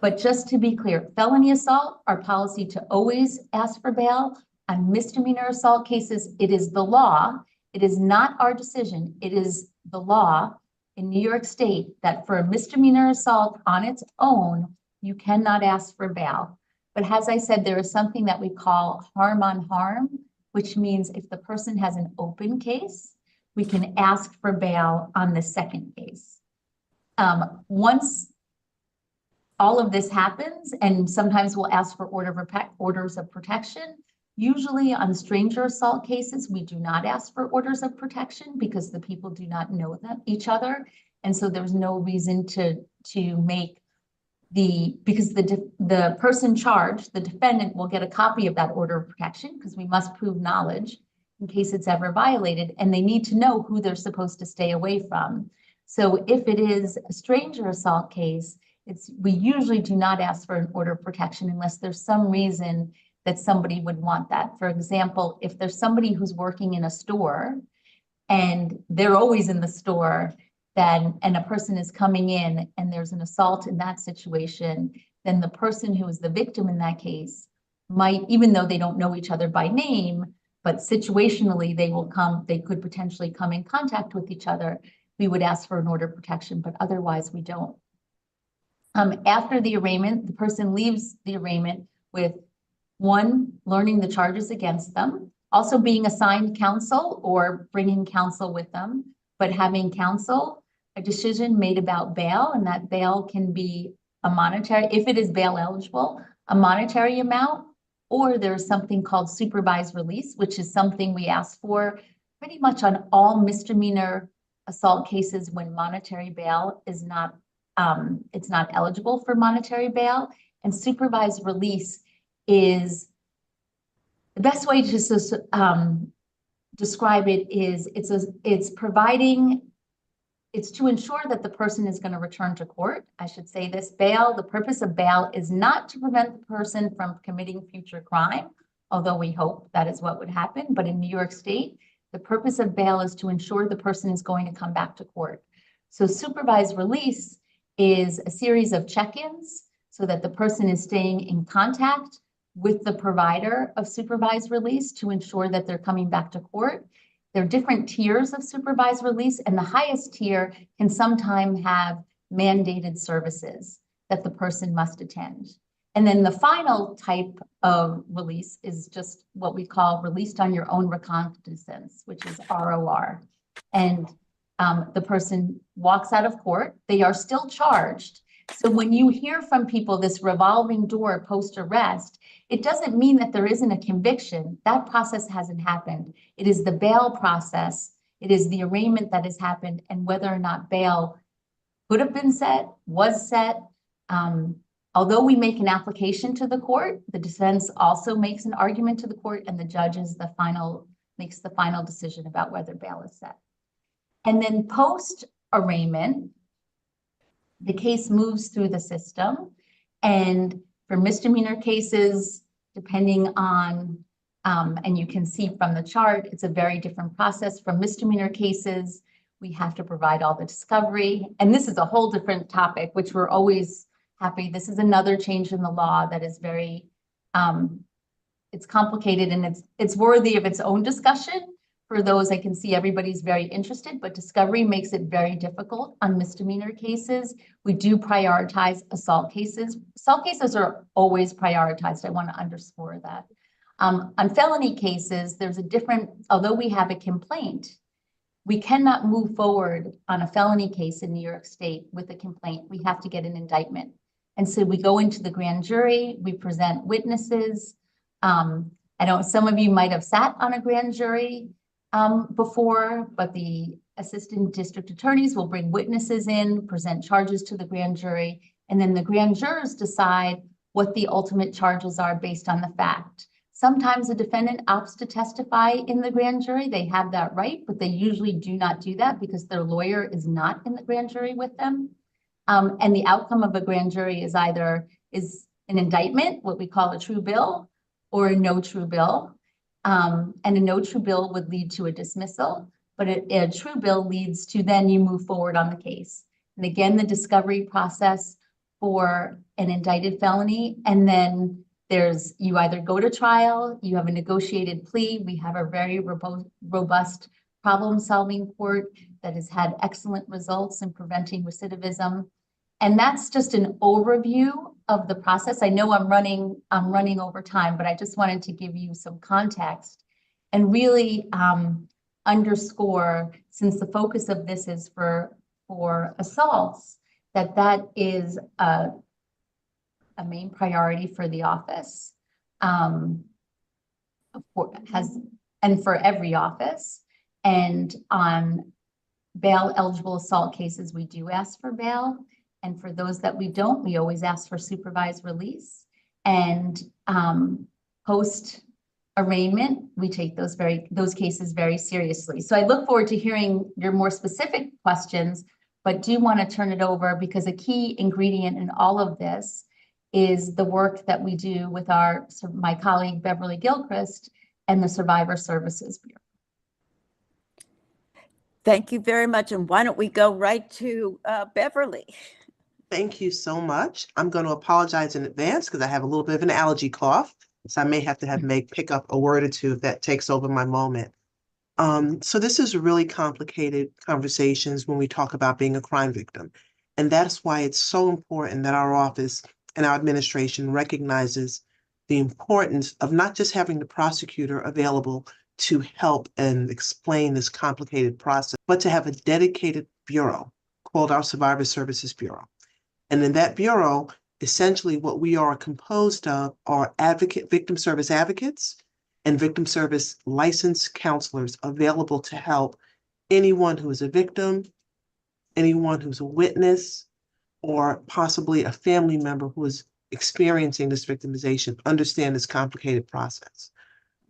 But just to be clear, felony assault, our policy to always ask for bail. On misdemeanor assault cases, it is the law. It is not our decision. It is the law in New York State that for a misdemeanor assault on its own, you cannot ask for bail. But as I said, there is something that we call harm on harm, which means if the person has an open case, we can ask for bail on the second case. Once all of this happens, and sometimes we'll ask for orders of protection. Usually on stranger assault cases, we do not ask for orders of protection because the people do not know each other. And so there's no reason to make because the person charged, the defendant, will get a copy of that order of protection because we must prove knowledge in case it's ever violated, and they need to know who they're supposed to stay away from. So if it is a stranger assault case, we usually do not ask for an order of protection unless there's some reason that somebody would want that. For example, if there's somebody who's working in a store and they're always in the store, then, and a person is coming in and there's an assault in that situation, then the person who is the victim in that case might, even though they don't know each other by name, but situationally they could potentially come in contact with each other. We would ask for an order of protection, but otherwise we don't. After the arraignment, the person leaves the arraignment with one, learning the charges against them, also being assigned counsel or bringing counsel with them, but having counsel, a decision made about bail, and that bail can be a monetary, if it is bail eligible, a monetary amount, or there's something called supervised release, which is something we ask for pretty much on all misdemeanor assault cases when monetary bail is not, it's not eligible for monetary bail. And supervised release is the best way to describe it is it's to ensure that the person is going to return to court. I should say this, bail, the purpose of bail is not to prevent the person from committing future crime, although we hope that is what would happen. But in New York State, the purpose of bail is to ensure the person is going to come back to court. So supervised release is a series of check-ins so that the person is staying in contact with the provider of supervised release to ensure that they're coming back to court. There are different tiers of supervised release, and the highest tier can sometimes have mandated services that the person must attend. And then the final type of release is just what we call released on your own recognizance, which is ROR. And the person walks out of court. They are still charged. So when you hear from people this revolving door post-arrest, it doesn't mean that there isn't a conviction. That process hasn't happened. It is the bail process. It is the arraignment that has happened, and whether or not bail could have been set, was set. Although we make an application to the court, the defense also makes an argument to the court, and the judge is makes the final decision about whether bail is set. And then post-arraignment, the case moves through the system, and for misdemeanor cases, depending on, and you can see from the chart, it's a very different process. For misdemeanor cases, we have to provide all the discovery. And this is a whole different topic, which we're always happy. This is another change in the law that is very, it's complicated, and it's worthy of its own discussion. For those, I can see everybody's very interested, but discovery makes it very difficult on misdemeanor cases. We do prioritize assault cases. Assault cases are always prioritized. I want to underscore that. On felony cases, there's a different, although we have a complaint, we cannot move forward on a felony case in New York State with a complaint. We have to get an indictment. And so we go into the grand jury, we present witnesses. I know some of you might have sat on a grand jury before, but the assistant district attorneys will bring witnesses in, present charges to the grand jury, and then the grand jurors decide what the ultimate charges are based on the fact. Sometimes a defendant opts to testify in the grand jury. They have that right, but they usually do not do that because their lawyer is not in the grand jury with them. And the outcome of a grand jury is either an indictment, what we call a true bill, or a no true bill. And a no true bill would lead to a dismissal, but a true bill leads to then you move forward on the case. And again, the discovery process for an indicted felony, and then you either go to trial, you have a negotiated plea. We have a very robust problem-solving court that has had excellent results in preventing recidivism. And that's just an overview of the process. I know I'm running over time, but I just wanted to give you some context and really underscore, since the focus of this is for assaults, that is a main priority for the office, and for every office. And on bail eligible assault cases, we do ask for bail. And for those that we don't, we always ask for supervised release. And post arraignment, we take those cases very seriously. So I look forward to hearing your more specific questions, but do want to turn it over because a key ingredient in all of this is the work that we do with my colleague Beverly Gilchrist and the Survivor Services Bureau. Thank you very much. And why don't we go right to Beverly? Thank you so much. I'm going to apologize in advance because I have a little bit of an allergy cough. So I may have to have Meg pick up a word or two if that takes over my moment. So this is really complicated conversations when we talk about being a crime victim. And that's why it's so important that our office and our administration recognizes the importance of not just having the prosecutor available to help and explain this complicated process, but to have a dedicated bureau called our Survivor Services Bureau. And in that bureau, essentially what we are composed of are victim service advocates and victim service licensed counselors available to help anyone who is a victim, anyone who's a witness, or possibly a family member who is experiencing this victimization understand this complicated process.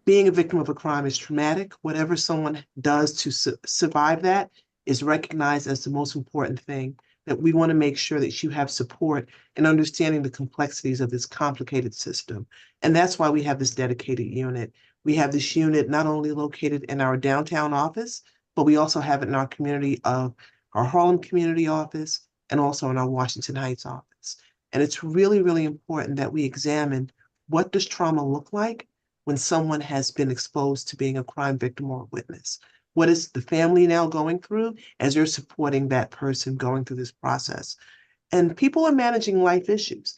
Being a victim of a crime is traumatic. Whatever someone does to survive that is recognized as the most important thing, that we want to make sure that you have support in understanding the complexities of this complicated system. And that's why we have this dedicated unit. We have this unit not only located in our downtown office, but we also have it in our community of our Harlem community office and also in our Washington Heights office. And it's really, really important that we examine what does trauma look like when someone has been exposed to being a crime victim or a witness. What is the family now going through as you're supporting that person going through this process? And people are managing life issues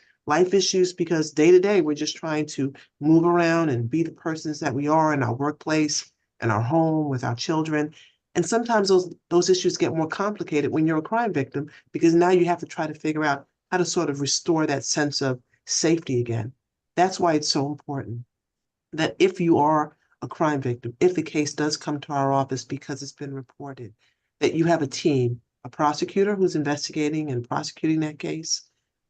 because day to day, we're just trying to move around and be the persons that we are in our workplace, in our home, with our children. And sometimes those issues get more complicated when you're a crime victim, because now you have to try to figure out how to sort of restore that sense of safety again. That's why it's so important that if you are a crime victim, if the case does come to our office because it's been reported, that you have a team, a prosecutor who's investigating and prosecuting that case,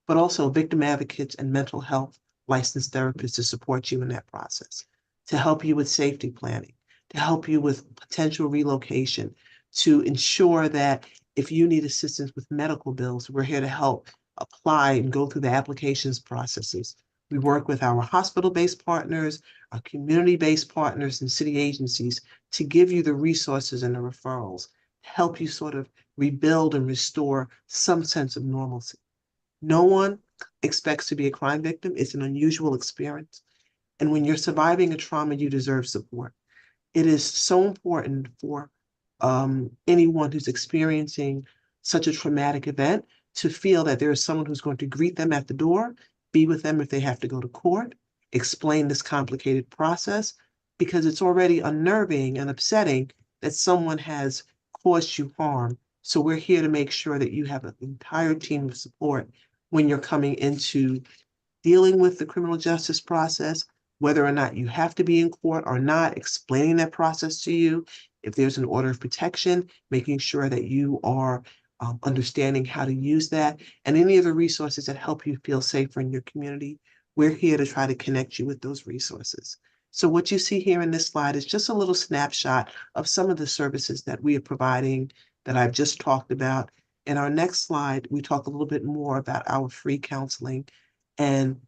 but also victim advocates and mental health licensed therapists to support you in that process, to help you with safety planning, to help you with potential relocation, to ensure that if you need assistance with medical bills, we're here to help apply and go through the applications processes. We work with our hospital-based partners, our community-based partners, and city agencies to give you the resources and the referrals to help you sort of rebuild and restore some sense of normalcy. No one expects to be a crime victim. It's an unusual experience. And when you're surviving a trauma, you deserve support. It is so important for anyone who's experiencing such a traumatic event to feel that there is someone who's going to greet them at the door, be with them if they have to go to court, explain this complicated process, because it's already unnerving and upsetting that someone has caused you harm. So we're here to make sure that you have an entire team of support when you're coming into dealing with the criminal justice process, whether or not you have to be in court or not, explaining that process to you. If there's an order of protection, making sure that you are understanding how to use that, and any of the resources that help you feel safer in your community. We're here to try to connect you with those resources. So what you see here in this slide is just a little snapshot of some of the services that we are providing that I've just talked about. In our next slide, we talk a little bit more about our free counseling. And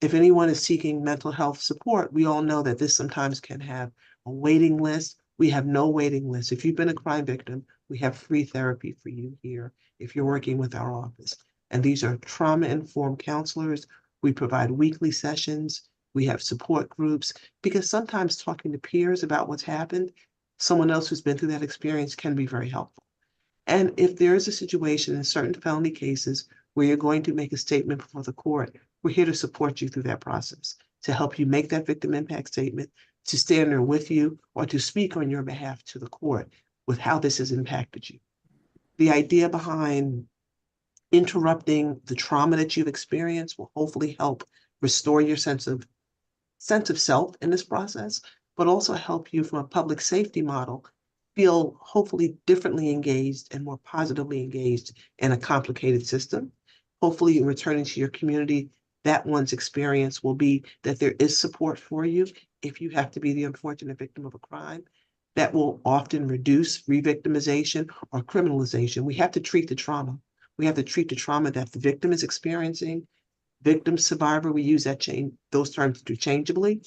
if anyone is seeking mental health support, we all know that this sometimes can have a waiting list. We have no waiting list. If you've been a crime victim, we have free therapy for you here if you're working with our office. And these are trauma-informed counselors. We provide weekly sessions. We have support groups, because sometimes talking to peers about what's happened, someone else who's been through that experience, can be very helpful. And if there is a situation in certain felony cases where you're going to make a statement before the court, we're here to support you through that process, to help you make that victim impact statement, to stand there with you, or to speak on your behalf to the court with how this has impacted you. The idea behind interrupting the trauma that you've experienced will hopefully help restore your sense of self in this process, but also help you from a public safety model feel hopefully differently engaged and more positively engaged in a complicated system. Hopefully in returning to your community, that one's experience will be that there is support for you if you have to be the unfortunate victim of a crime. That will often reduce re-victimization or criminalization. We have to treat the trauma. We have to treat the trauma that the victim is experiencing. Victim, survivor, we use those terms interchangeably,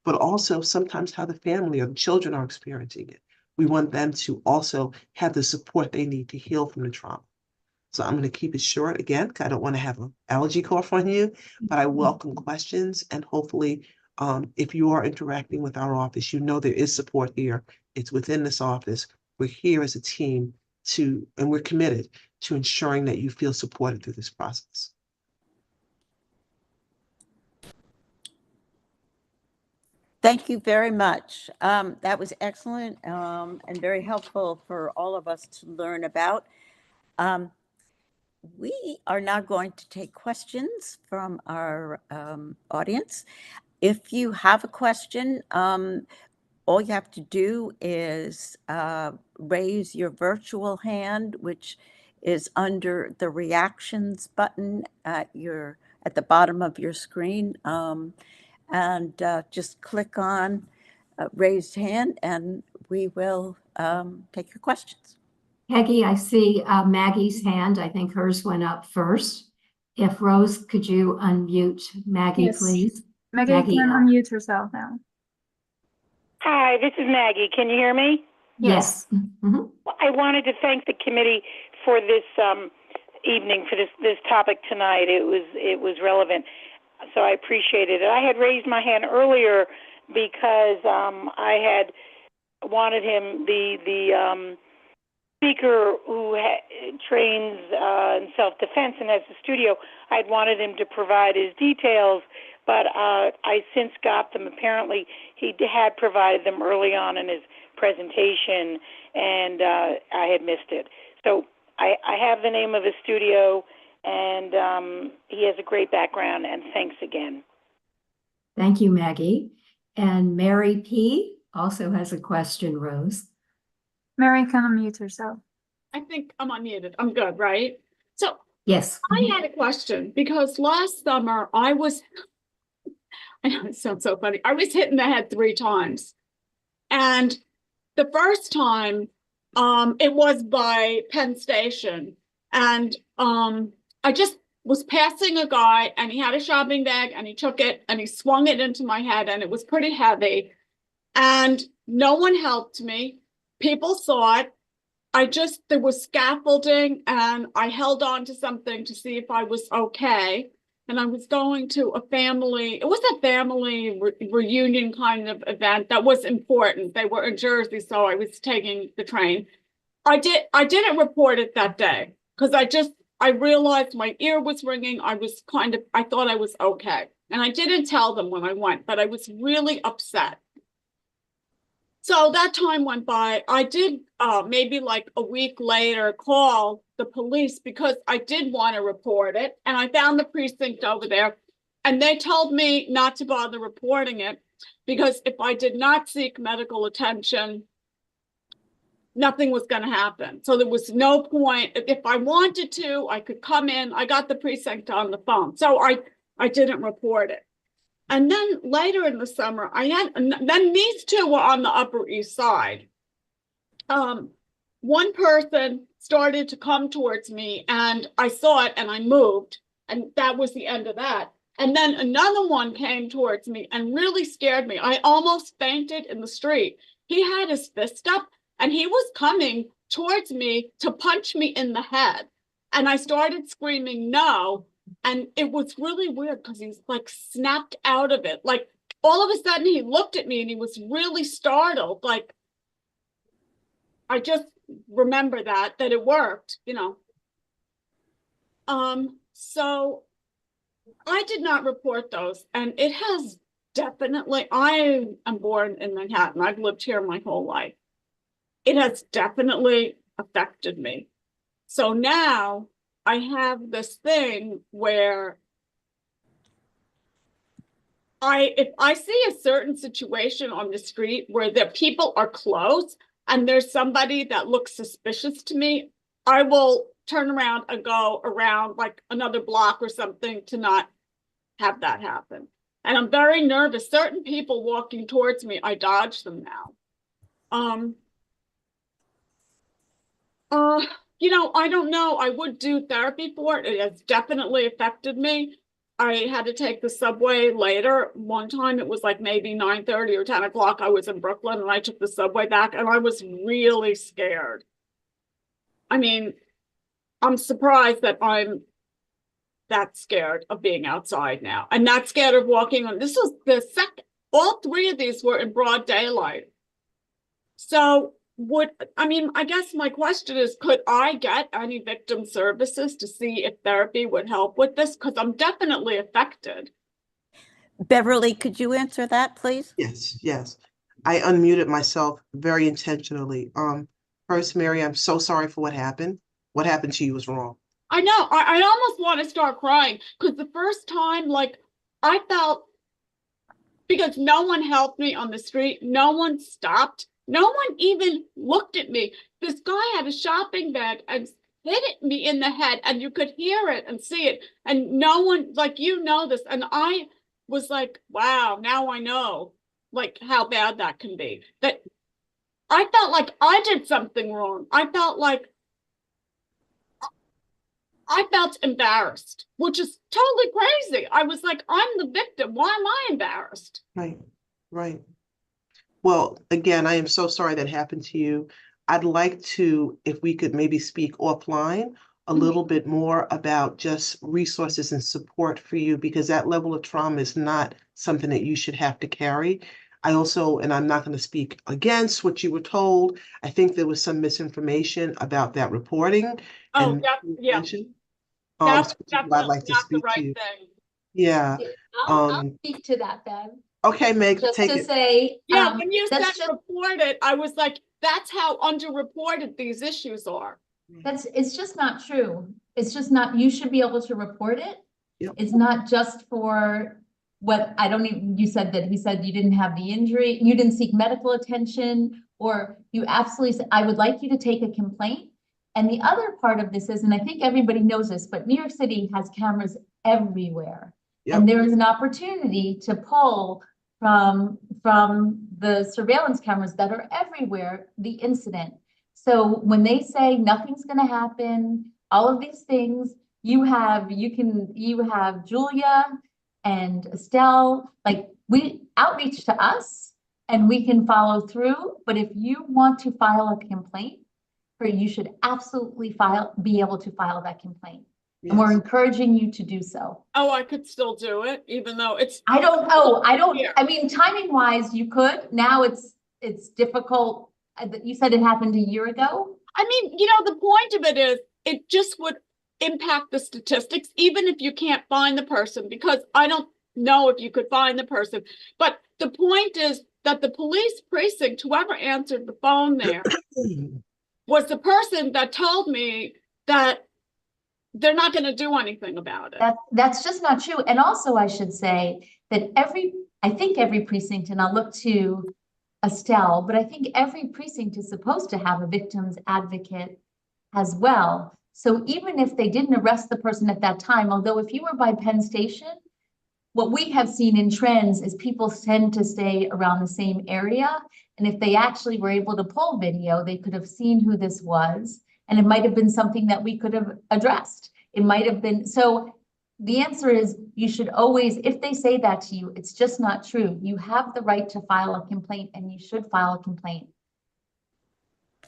but also sometimes how the family or the children are experiencing it. We want them to also have the support they need to heal from the trauma. So I'm going to keep it short again, because I don't want to have an allergy cough on you, but I welcome questions. And hopefully, if you are interacting with our office, you know there is support here. It's within this office. We're here as a team and we're committed to ensuring that you feel supported through this process. Thank you very much. That was excellent and very helpful for all of us to learn about. We are now going to take questions from our audience. If you have a question, all you have to do is raise your virtual hand, which is under the reactions button at the bottom of your screen, and just click on raised hand, and we will take your questions. Peggy, I see Maggie's hand. I think hers went up first. If Rose, could you unmute Maggie, Yes. please? Maggie can unmute herself now. Hi, this is Maggie. Can you hear me? Yes. Mhm. I wanted to thank the committee for this evening, for this topic tonight. It was relevant, so I appreciated it. I had raised my hand earlier because I had wanted him, the speaker who trains in self-defense and has the studio, I'd wanted him to provide his details, but I since got them. Apparently, he had provided them early on in his presentation, and I had missed it. So I have the name of his studio, and he has a great background, and thanks again. Thank you, Maggie. And Mary P. also has a question, Rose. Mary can unmute herself. I think I'm unmuted. I'm good, right? So yes, I had a question because last summer I know it sounds so funny. I was hit in the head 3 times. And the first time, it was by Penn Station. And I just was passing a guy and he had a shopping bag and he took it and he swung it into my head and it was pretty heavy. And no one helped me. People saw it. There was scaffolding and I held on to something to see if I was okay. And I was going to it was a family reunion kind of event that was important. They were in Jersey, so I was taking the train. I didn't report it that day because I realized my ear was ringing. I thought I was okay. And I didn't tell them when I went, but I was really upset. So that time went by. I did maybe like a week later call the police because I did want to report it. And I found the precinct over there and they told me not to bother reporting it because if I did not seek medical attention, nothing was going to happen. So there was no point. If I wanted to, I could come in. I got the precinct on the phone. So I didn't report it. And then later in the summer, then these two were on the Upper East Side. One person started to come towards me and I saw it and I moved and that was the end of that. And then another one came towards me and really scared me. I almost fainted in the street. He had his fist up and he was coming towards me to punch me in the head. And I started screaming, no. And it was really weird because he's like snapped out of it. Like all of a sudden he looked at me and he was really startled. Like, I just remember that it worked, you know. So I did not report those. And it has definitely, I am born in Manhattan. I've lived here my whole life. It has definitely affected me. So now I have this thing where if I see a certain situation on the street where the people are close and there's somebody that looks suspicious to me, I will turn around and go around like another block or something to not have that happen. And I'm very nervous. Certain people walking towards me, I dodge them now. You know, I don't know. I would do therapy for it. It has definitely affected me. I had to take the subway later. One time it was like maybe 9:30 or 10 o'clock. I was in Brooklyn and I took the subway back and I was really scared. I mean, I'm surprised that I'm that scared of being outside now and not scared of walking on. This was the second, all three of these were in broad daylight. So I guess my question is, could I get any victim services to see if therapy would help with this? Because I'm definitely affected. Beverly, could you answer that, please? Yes, yes. I unmuted myself very intentionally. First, Mary, I'm so sorry for what happened. What happened to you was wrong. I know, I almost want to start crying because the first time, like, I felt, because no one helped me on the street, no one stopped, no one even looked at me. This guy had a shopping bag and hit me in the head, and you could hear it and see it, and no one, like, you know this, and I was like, wow, now I know, like, how bad that can be. That I felt like I did something wrong. I felt embarrassed, which is totally crazy. I was like, I'm the victim. Why am I embarrassed? Right, right. Well, again, I am so sorry that happened to you. I'd like to, if we could maybe speak offline a little bit more about just resources and support for you, because that level of trauma is not something that you should have to carry. I also, and I'm not going to speak against what you were told, I think there was some misinformation about that reporting. Oh, and yeah. That's That's why I'd like to not the speak to right you. thing. Yeah. I'll speak to that, Bev. Okay, Meg, Just take to it. say, Yeah, when you said that's just, reported, I was like, that's how underreported these issues are. it's just not true. It's just not, you should be able to report it. Yep. It's not just for what, I don't even, you said that he said you didn't have the injury, you didn't seek medical attention, or you absolutely said, I would like you to take a complaint. And the other part of this is, and I think everybody knows this, but New York City has cameras everywhere. Yep. And there is an opportunity to pull from the surveillance cameras that are everywhere, the incident. So when they say nothing's going to happen, all of these things, you have Julia and Estelle, like, we outreach to us and we can follow through. But if you want to file a complaint, you should absolutely be able to file that complaint. Yes. And we're encouraging you to do so. Oh, I could still do it, even though it's. I don't, Yeah. I mean, timing wise, you could. Now it's difficult. You said it happened a year ago. I mean, the point of it is, it just would impact the statistics, even if you can't find the person, because I don't know if you could find the person. But the point is that the police precinct, whoever answered the phone there, was the person that told me that they're not going to do anything about it. That's just not true. And also, I should say that I think every precinct, and I'll look to Estelle, but I think every precinct is supposed to have a victim's advocate as well. So even if they didn't arrest the person at that time, although if you were by Penn Station, what we have seen in trends is people tend to stay around the same area. And if they actually were able to pull video, they could have seen who this was. And it might have been something that we could have addressed. It might have been. So the answer is, you should always, if they say that to you, it's just not true. You have the right to file a complaint, and you should file a complaint.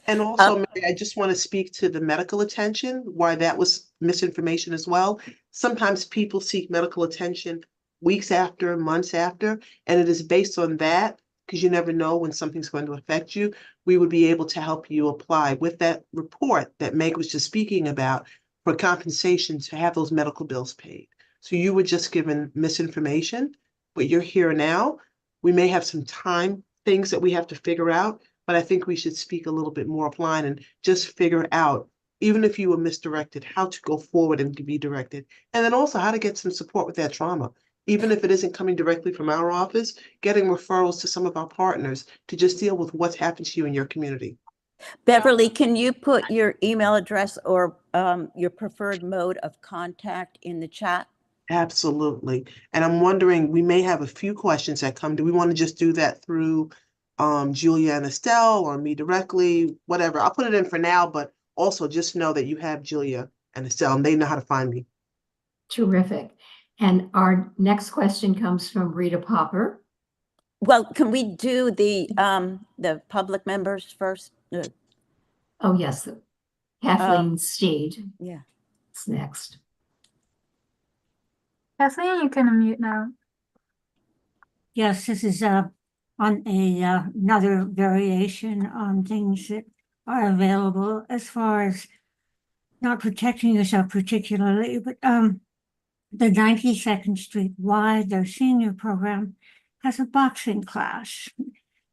And also, Mary, I just want to speak to the medical attention, why that was misinformation as well. Sometimes people seek medical attention weeks after, months after, and it is based on that, because you never know when something's going to affect you. We would be able to help you apply with that report that Meg was just speaking about for compensation to have those medical bills paid. So you were just given misinformation, but you're here now. We may have some time things that we have to figure out, but I think we should speak a little bit more offline and just figure out, even if you were misdirected, how to go forward and to be directed. And then also how to get some support with that trauma. Even if it isn't coming directly from our office, getting referrals to some of our partners to just deal with what's happened to you in your community. Beverly, can you put your email address or your preferred mode of contact in the chat? Absolutely. And I'm wondering, we may have a few questions that come. Do we want to just do that through Julia and Estelle, or me directly? Whatever. I'll put it in for now, but also just know that you have Julia and Estelle, and they know how to find me. Terrific. And our next question comes from Rita Popper. Well, can we do the public members first? Oh, yes. Kathleen Steed Yeah. is next. Kathleen, you can unmute now. Yes, this is on another variation on things that are available as far as not protecting yourself particularly, but the 92nd Street Y, their senior program, has a boxing class.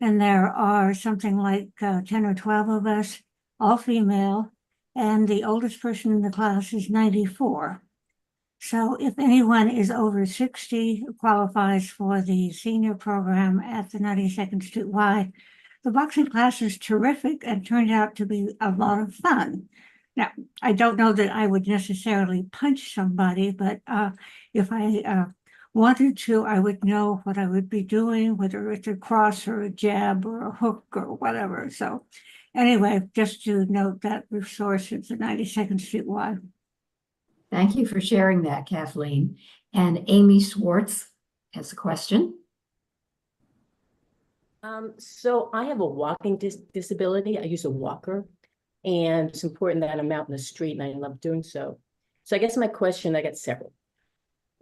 And there are something like 10 or 12 of us, all female, and the oldest person in the class is 94. So if anyone is over 60 qualifies for the senior program at the 92nd Street Y, the boxing class is terrific and turned out to be a lot of fun. Now, I don't know that I would necessarily punch somebody, but if I wanted to, I would know what I would be doing, whether it's a cross or a jab or a hook or whatever. So anyway, just to note that resource is the 92nd Street Y. Thank you for sharing that, Kathleen. And Amy Swartz has a question. So I have a walking disability. I use a walker, and it's important that I'm out in the street, and I love doing so. So I guess my question, I got several.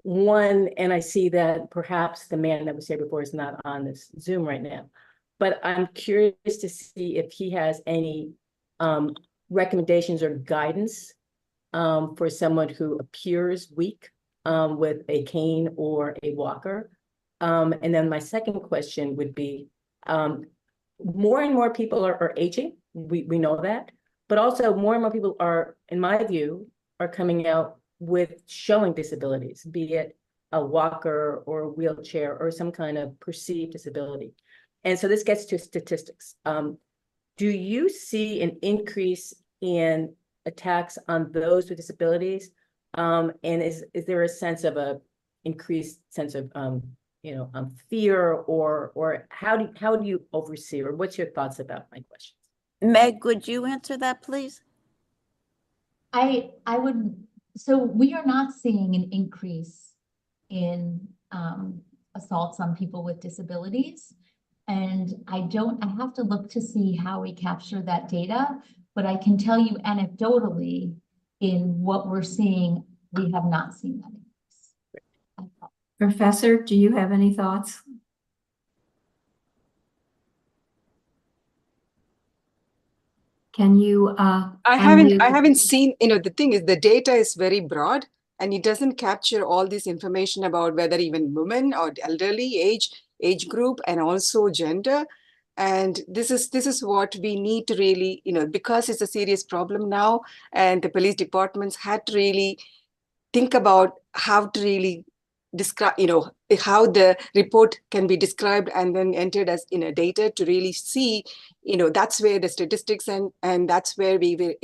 One, and I see that perhaps the man that was here before is not on this Zoom right now, but I'm curious to see if he has any recommendations or guidance for someone who appears weak with a cane or a walker. And then my second question would be, more and more people are aging. We know that, but also more and more people are, in my view, are coming out with showing disabilities, be it a walker or a wheelchair or some kind of perceived disability. And so this gets to statistics. Do you see an increase in attacks on those with disabilities? And is there a sense of a increased sense of fear, or how do you oversee, or what's your thoughts about my questions? Meg, would you answer that, please? I would, so we are not seeing an increase in assaults on people with disabilities. And I have to look to see how we capture that data, but I can tell you anecdotally in what we're seeing, we have not seen that increase. Professor, do you have any thoughts? Can you I haven't seen, the thing is the data is very broad and it doesn't capture all this information about whether even women or elderly age group and also gender. And this is what we need to really, because it's a serious problem now, and the police departments had to really think about how to really describe, how the report can be described and then entered as data to really see, that's where the statistics and that's where we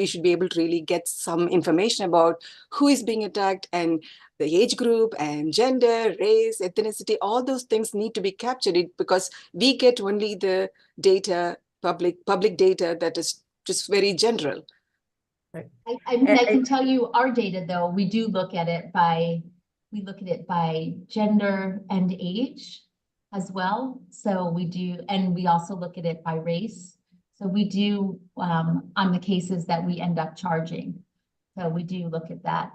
should be able to really get some information about who is being attacked and the age group and gender, race, ethnicity, all those things need to be captured because we get only the data, public data that is just very general. I mean, I can tell you our data, though, we look at it by gender and age as well. So we do, and we also look at it by race. So we do on the cases that we end up charging. So we do look at that.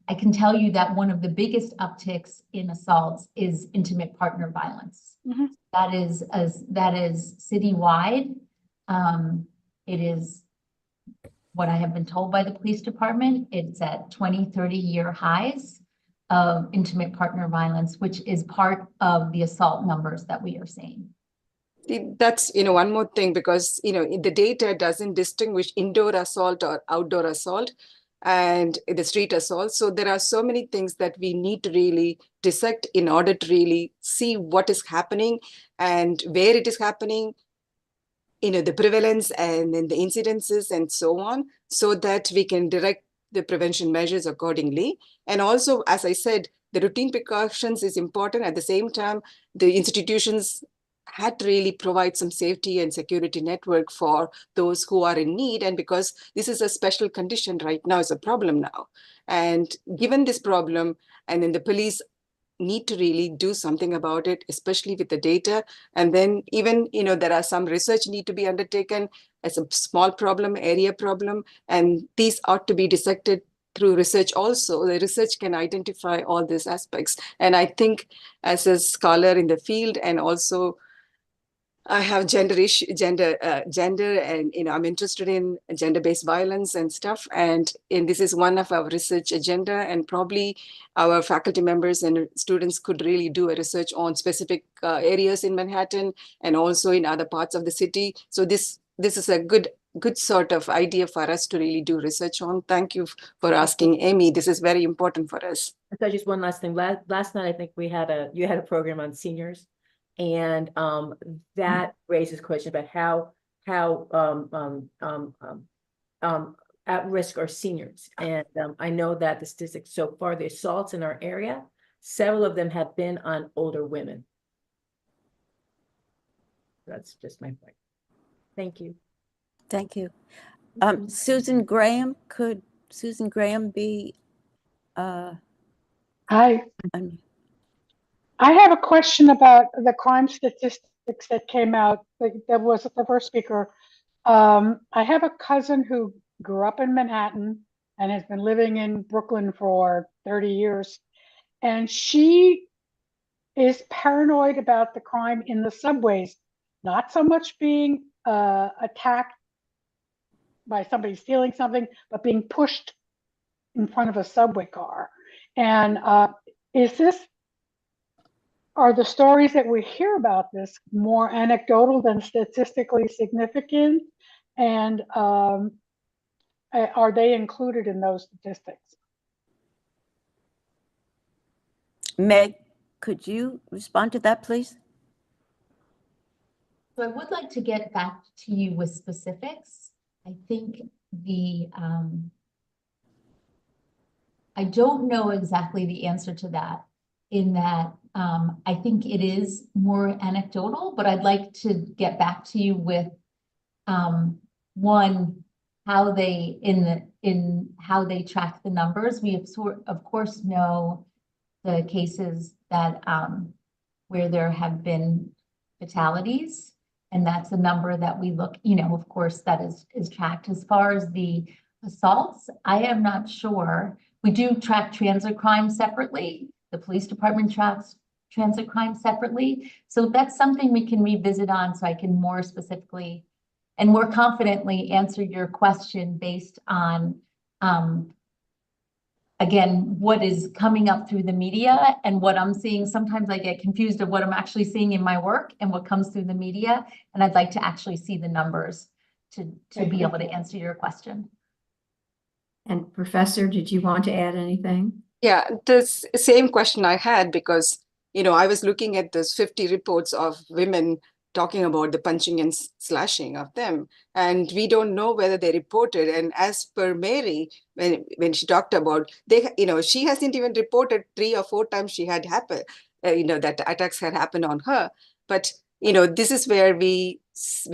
I can tell you that one of the biggest upticks in assaults is intimate partner violence. Mm-hmm. That is citywide. It is what I have been told by the police department. It's at 20, 30-year highs of intimate partner violence, which is part of the assault numbers that we are seeing. That's, one more thing, because, the data doesn't distinguish indoor assault or outdoor assault and the street assault. So there are so many things that we need to really dissect in order to really see what is happening and where it is happening, the prevalence and then the incidences and so on, so that we can direct the prevention measures accordingly. And also, as I said, the routine precautions is important. At the same time, the institutions had to really provide some safety and security network for those who are in need. And because this is a special condition right now, it's a problem now. And given this problem, and then the police need to really do something about it, especially with the data. And then even, there are some research need to be undertaken as a small problem, area problem, and these ought to be dissected through research also. The research can identify all these aspects. And I think as a scholar in the field, and also I have gender, and I'm interested in gender-based violence and stuff. And this is one of our research agenda, and probably our faculty members and students could really do a research on specific areas in Manhattan and also in other parts of the city. So this is a good sort of idea for us to really do research on. Thank you for asking, Amy. This is very important for us. So just one last thing. Last night, I think you had a program on seniors. And that raises questions about how at risk are seniors. And I know that the statistics so far, the assaults in our area, several of them have been on older women. That's just my point. Thank you. Thank you. Susan Graham, could Susan Graham be? Hi. I have a question about the crime statistics that came out. That was the first speaker. I have a cousin who grew up in Manhattan and has been living in Brooklyn for 30 years. And she is paranoid about the crime in the subways, not so much being attacked by somebody stealing something, but being pushed in front of a subway car. And are the stories that we hear about this more anecdotal than statistically significant? And are they included in those statistics? Meg, could you respond to that, please? So I would like to get back to you with specifics. I think I don't know exactly the answer to that, in that I think it is more anecdotal, but I'd like to get back to you with one, how they how they track the numbers. We of course know the cases that where there have been fatalities, and that's a number that we look, of course, that is tracked. As far as the assaults, I am not sure. We do track transit crime separately. The police department tracks transit crime separately. So that's something we can revisit on, so I can more specifically and more confidently answer your question based on, again, what is coming up through the media and what I'm seeing. Sometimes I get confused of what I'm actually seeing in my work and what comes through the media. And I'd like to actually see the numbers to be able to answer your question. And Professor, did you want to add anything? Yeah, the same question I had, because, I was looking at those 50 reports of women talking about the punching and slashing of them, and we don't know whether they reported. And as per Mary, when she talked about, she hasn't even reported 3 or 4 times she had happened, that attacks had happened on her. But, this is where we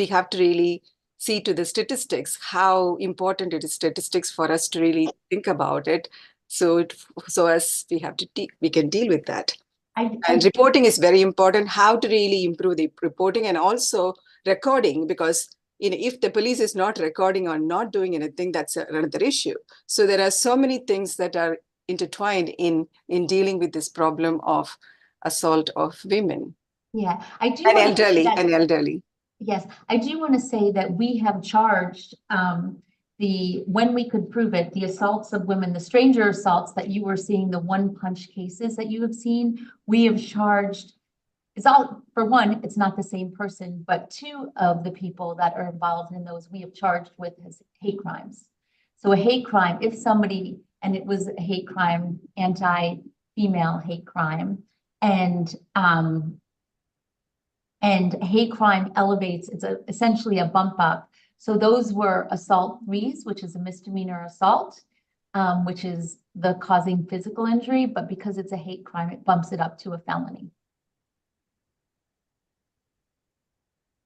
have to really see to the statistics, how important it is statistics for us to really think about it. So as we can deal with that. And reporting is very important, how to really improve the reporting, and also recording, because if the police is not recording or not doing anything, that's another issue. So there are so many things that are intertwined in dealing with this problem of assault of women. Yeah, I do. And elderly. Yes, I do want to say that we have charged when we could prove it, the assaults of women, the stranger assaults that you were seeing, the one punch cases that you have seen, we have charged, for one, it's not the same person, but 2 of the people that are involved in those we have charged with as hate crimes. So a hate crime, if somebody, and it was a hate crime, anti-female hate crime, and hate crime elevates, it's essentially a bump up. So those were assault 3s, which is a misdemeanor assault, which is the causing physical injury, but because it's a hate crime, it bumps it up to a felony.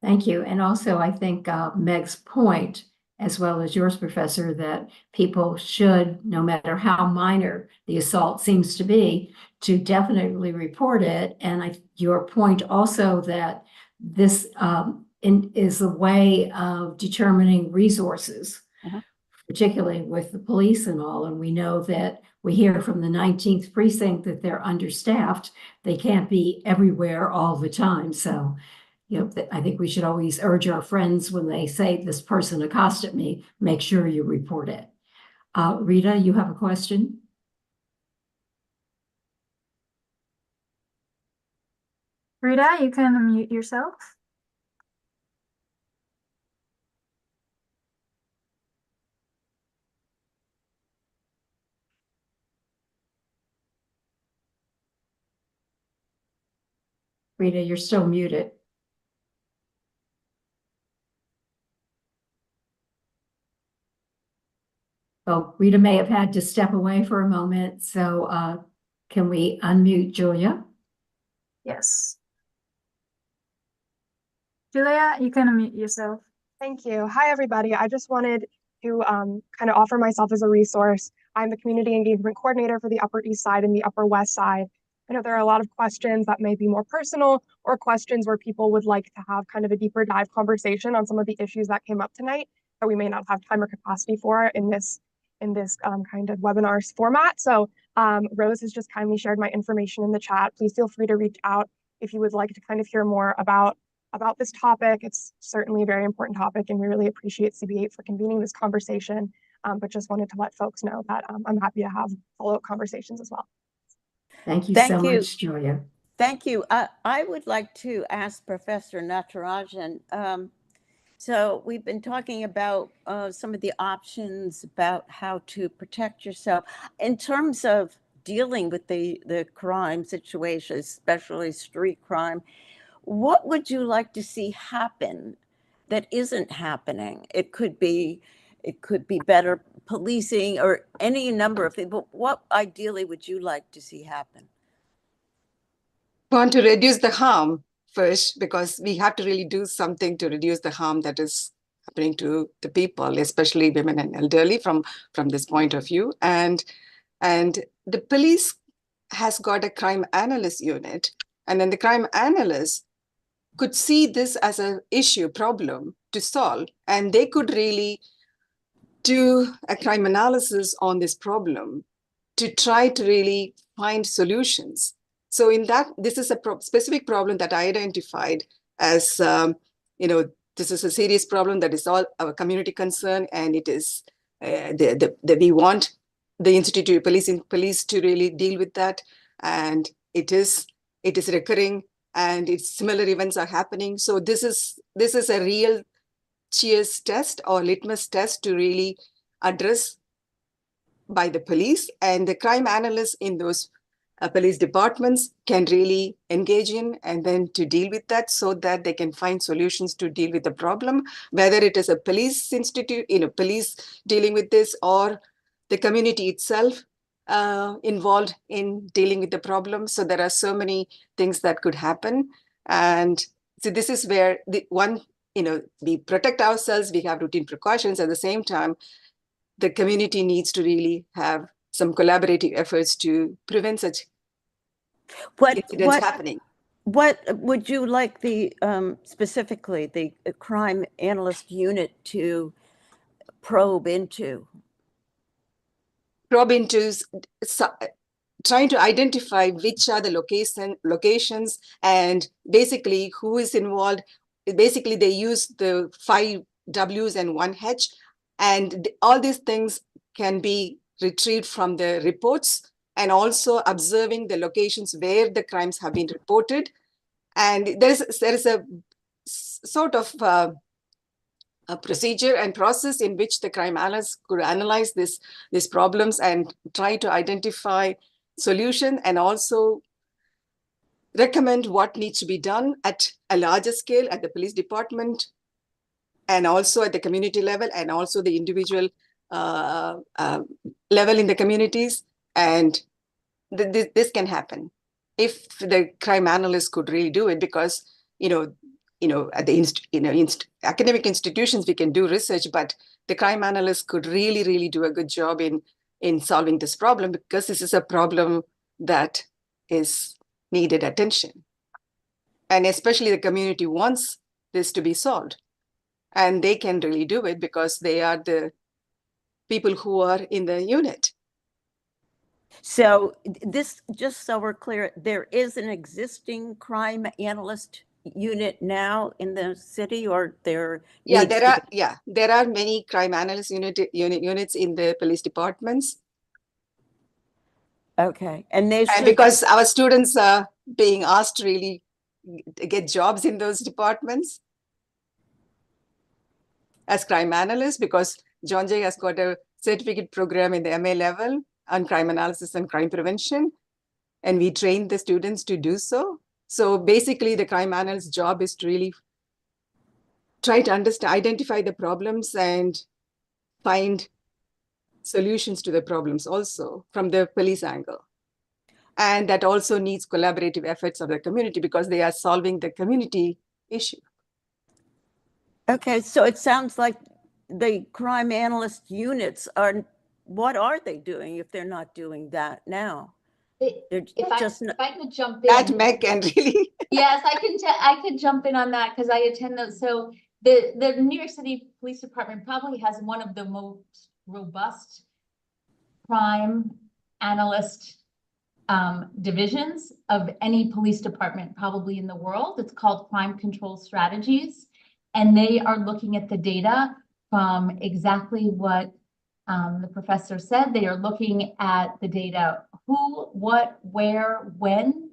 Thank you. And also, I think Meg's point, as well as yours, Professor, that people should, no matter how minor the assault seems to be, to definitely report it. And your point also that this is a way of determining resources, particularly with the police and all. And we know that we hear from the 19th precinct that they're understaffed. They can't be everywhere all the time. So, I think we should always urge our friends when they say this person accosted me, make sure you report it. Rita, you have a question? Rita, you can unmute yourself. Rita, you're still muted. Oh, Rita may have had to step away for a moment. So can we unmute Julia? Yes. Julia, you can unmute yourself. Thank you. Hi, everybody. I just wanted to kind of offer myself as a resource. I'm the community engagement coordinator for the Upper East Side and the Upper West Side. I know there are a lot of questions that may be more personal or questions where people would like to have kind of a deeper dive conversation on some of the issues that came up tonight that we may not have time or capacity for in this kind of webinars format. So Rose has just kindly shared my information in the chat. Please feel free to reach out if you would like to kind of hear more about this topic. It's certainly a very important topic, and we really appreciate CB8 for convening this conversation, but just wanted to let folks know that I'm happy to have follow-up conversations as well. Thank you so much, Julia. Thank you. I would like to ask Professor Natarajan. So we've been talking about some of the options about how to protect yourself in terms of dealing with the crime situation, especially street crime. What would you like to see happen that isn't happening? It could be better policing or any number of things, but what ideally would you like to see happen? Want to reduce the harm first, because we have to really do something to reduce the harm that is happening to the people, especially women and elderly from this point of view. And the police has got a crime analyst unit, and then the crime analyst could see this as an issue problem to solve, and they could really do a crime analysis on this problem to try to really find solutions. So in that, this is a specific problem that I identified as, this is a serious problem that is all our community concern, and it is, we want the Institute of Police to really deal with that. And it is recurring, and it's similar events are happening. So this is a real cheers test or litmus test to really address by the police, and the crime analysts in those police departments can really engage in and then to deal with that, so that they can find solutions to deal with the problem, whether it is a police institute, police dealing with this, or the community itself involved in dealing with the problem. So there are so many things that could happen. And so this is where we protect ourselves, we have routine precautions. At the same time, the community needs to really have some collaborative efforts to prevent such incidents happening. What would you like the specifically the crime analyst unit to probe into? Probe into trying to identify which are the locations and basically who is involved. Basically, they use the 5 Ws and 1 H, and all these things can be retrieved from the reports, and also observing the locations where the crimes have been reported. And there is a sort of a procedure and process in which the crime analysts could analyze these problems and try to identify solution, and also recommend what needs to be done at a larger scale at the police department, and also at the community level, and also the individual level in the communities. And this can happen if the crime analyst could really do it, because at the academic institutions, we can do research, but the crime analysts could really, really do a good job in solving this problem, because this is a problem that is needed attention. And especially the community wants this to be solved. And they can really do it because they are the people who are in the unit. So this, just so we're clear, there is an existing crime analyst unit now in the city, or there? There are many crime analyst units in the police departments. Okay, and because our students are being asked to really get jobs in those departments as crime analysts, because John Jay has got a certificate program in the MA level on crime analysis and crime prevention, and we train the students to do so. So basically, the crime analyst's job is to really try to identify the problems and find solutions to the problems also from the police angle. And that also needs collaborative efforts of the community, because they are solving the community issue. Okay, so it sounds like the crime analyst units are, what are they doing if they're not doing that now? If I could jump in. That Meg can really. Yes, I can jump in on that, because I attend those. So the New York City Police Department probably has one of the most robust crime analyst divisions of any police department probably in the world. It's called Crime Control Strategies, and they are looking at the data from exactly what the professor said. They are looking at the data, who, what, where, when,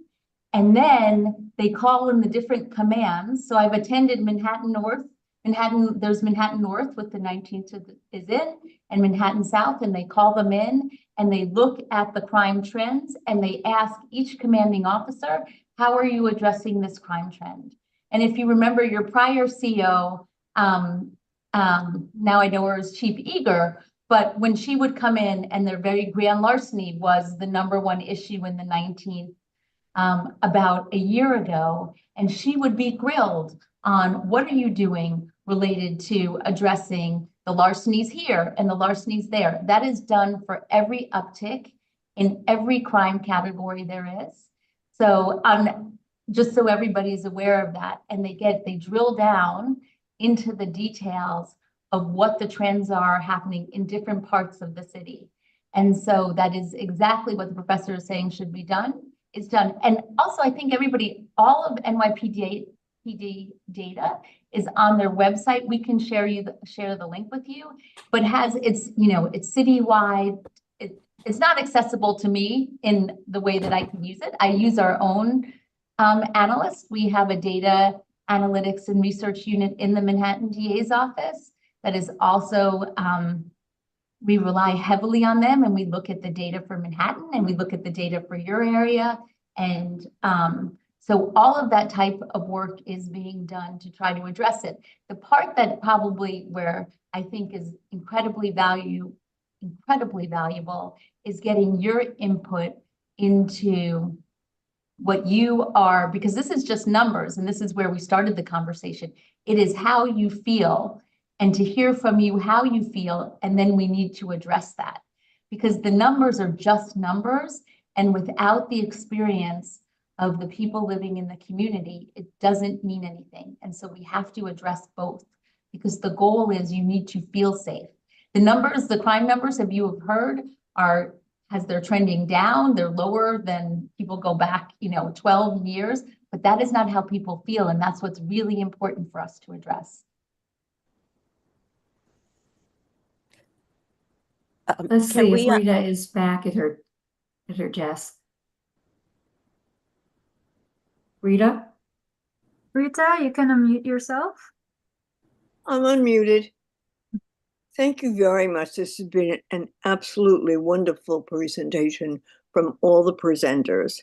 and then they call in the different commands. So I've attended Manhattan North. There's Manhattan North with the 19th is in, and Manhattan South, and they call them in and they look at the crime trends and they ask each commanding officer, how are you addressing this crime trend? And if you remember your prior CO, now I know her as Chief Eager, but when she would come in, and their very grand larceny was the #1 issue in the 19th about a year ago, and she would be grilled on what are you doing related to addressing the larcenies here and the larcenies there. That is done for every uptick in every crime category there is. So just so everybody's aware of that, and they drill down into the details of what the trends are happening in different parts of the city. And so that is exactly what the professor is saying should be done. It's done. And also, I think all of NYPD data is on their website. We can share the link with you, but it's citywide. It's not accessible to me in the way that I can use it. I use our own analysts. We have a data analytics and research unit in the Manhattan DA's office that is also, we rely heavily on them, and we look at the data for Manhattan, and we look at the data for your area. And so all of that type of work is being done to try to address it. The part that probably where I think is incredibly valuable is getting your input into what you are, because this is just numbers, and this is where we started the conversation. It is how you feel, and to hear from you how you feel, and then we need to address that, because the numbers are just numbers, and without the experience of the people living in the community, it doesn't mean anything. And so we have to address both, because the goal is you need to feel safe. The numbers, the crime numbers, if you have heard, they're trending down, they're lower than people go back, 12 years, but that is not how people feel. And that's what's really important for us to address. Let's see if Rita is back at her desk. Rita? Rita, you can unmute yourself. I'm unmuted. Thank you very much. This has been an absolutely wonderful presentation from all the presenters.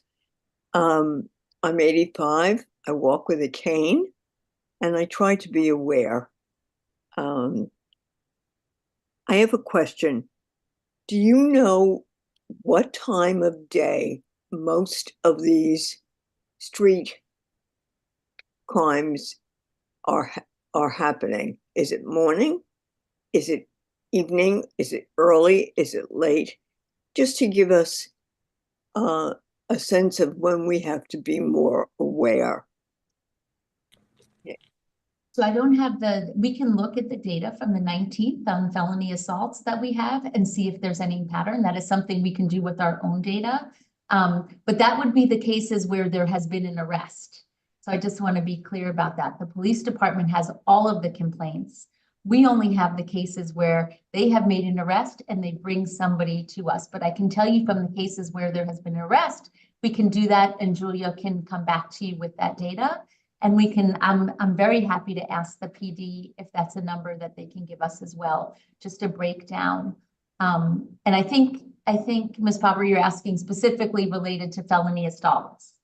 I'm 85. I walk with a cane, and I try to be aware. I have a question. Do you know what time of day most of these street crimes are happening? Is it morning? Is it evening? Is it early? Is it late? Just to give us a sense of when we have to be more aware. So I don't have we can look at the data from the 19th on felony assaults that we have and see if there's any pattern. That is something we can do with our own data. But that would be the cases where there has been an arrest. So I just want to be clear about that. The police department has all of the complaints. We only have the cases where they have made an arrest and they bring somebody to us. But I can tell you from the cases where there has been an arrest, we can do that and Julia can come back to you with that data. And we can, I'm very happy to ask the PD if that's a number that they can give us as well, just a breakdown. And I think, Ms. Popper, you're asking specifically related to felony assaults.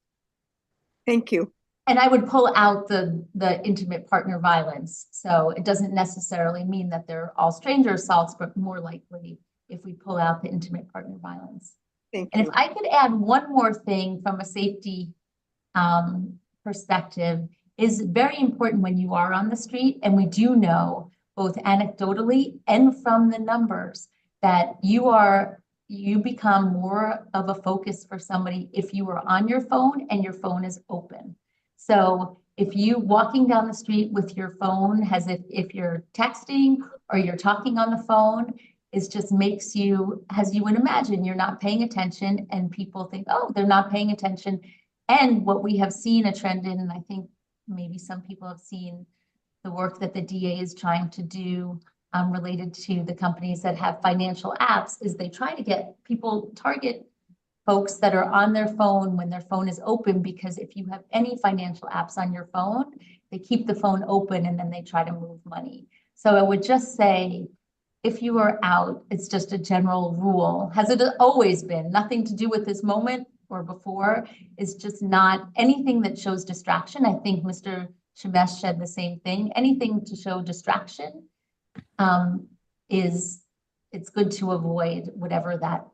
Thank you. And I would pull out the intimate partner violence. So it doesn't necessarily mean that they're all stranger assaults, but more likely if we pull out the intimate partner violence. Thank and you. if I could add one more thing from a safety perspective, is very important when you are on the street. And we do know both anecdotally and from the numbers that you become more of a focus for somebody if you are on your phone and your phone is open. So if you walking down the street with your phone, if you're texting or you're talking on the phone, it just makes you, as you would imagine, you're not paying attention and people think, oh, they're not paying attention. And what we have seen a trend in, and I think maybe some people have seen the work that the DA is trying to do related to the companies that have financial apps, is they try to get people, target folks that are on their phone when their phone is open, because if you have any financial apps on your phone, they keep the phone open and then they try to move money. So I would just say, if you are out, it's just a general rule. Has it always been? Nothing to do with this moment or before, is just not anything that shows distraction. I think Mr. Shemesh said the same thing. Anything to show distraction it's good to avoid whatever that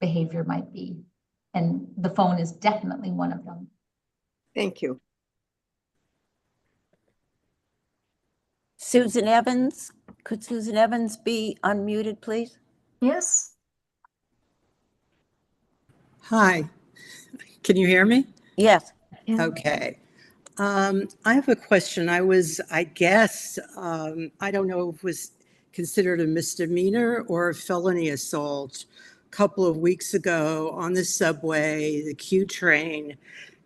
behavior might be. And the phone is definitely one of them. Thank you. Susan Evans, could Susan Evans be unmuted, please? Yes. Hi, can you hear me? Yes. Okay. I have a question. I guess, I don't know if it was considered a misdemeanor or a felony assault a couple of weeks ago on the subway, the Q train,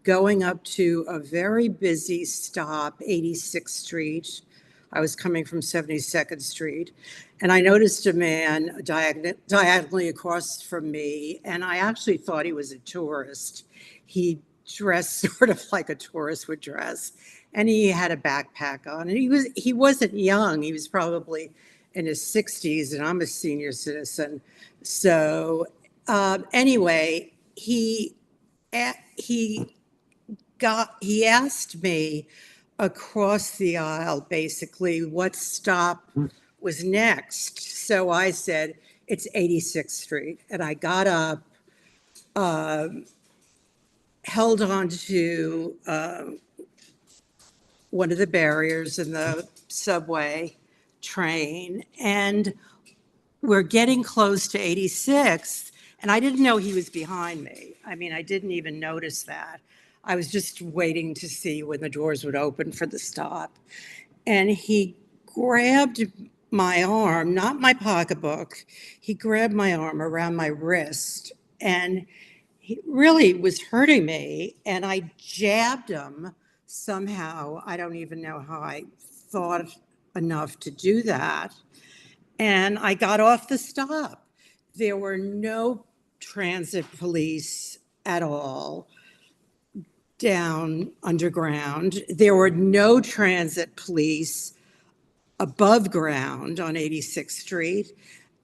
going up to a very busy stop, 86th Street. I was coming from 72nd Street, and I noticed a man diagonally across from me, and I actually thought he was a tourist. He dressed sort of like a tourist would dress, and he had a backpack on, and he wasn't young. He was probably in his 60s, and I'm a senior citizen. So anyway, he asked me across the aisle, basically, what stop was next. So I said, it's 86th Street. And I got up, held on to one of the barriers in the subway train, and we're getting close to 86th, and I didn't know he was behind me. I mean, I didn't even notice that. I was just waiting to see when the doors would open for the stop. And he grabbed my arm, not my pocketbook. He grabbed my arm around my wrist, and he really was hurting me. And I jabbed him somehow. I don't even know how I thought enough to do that. And I got off the stop. There were no transit police at all down underground. There were no transit police above ground on 86th Street.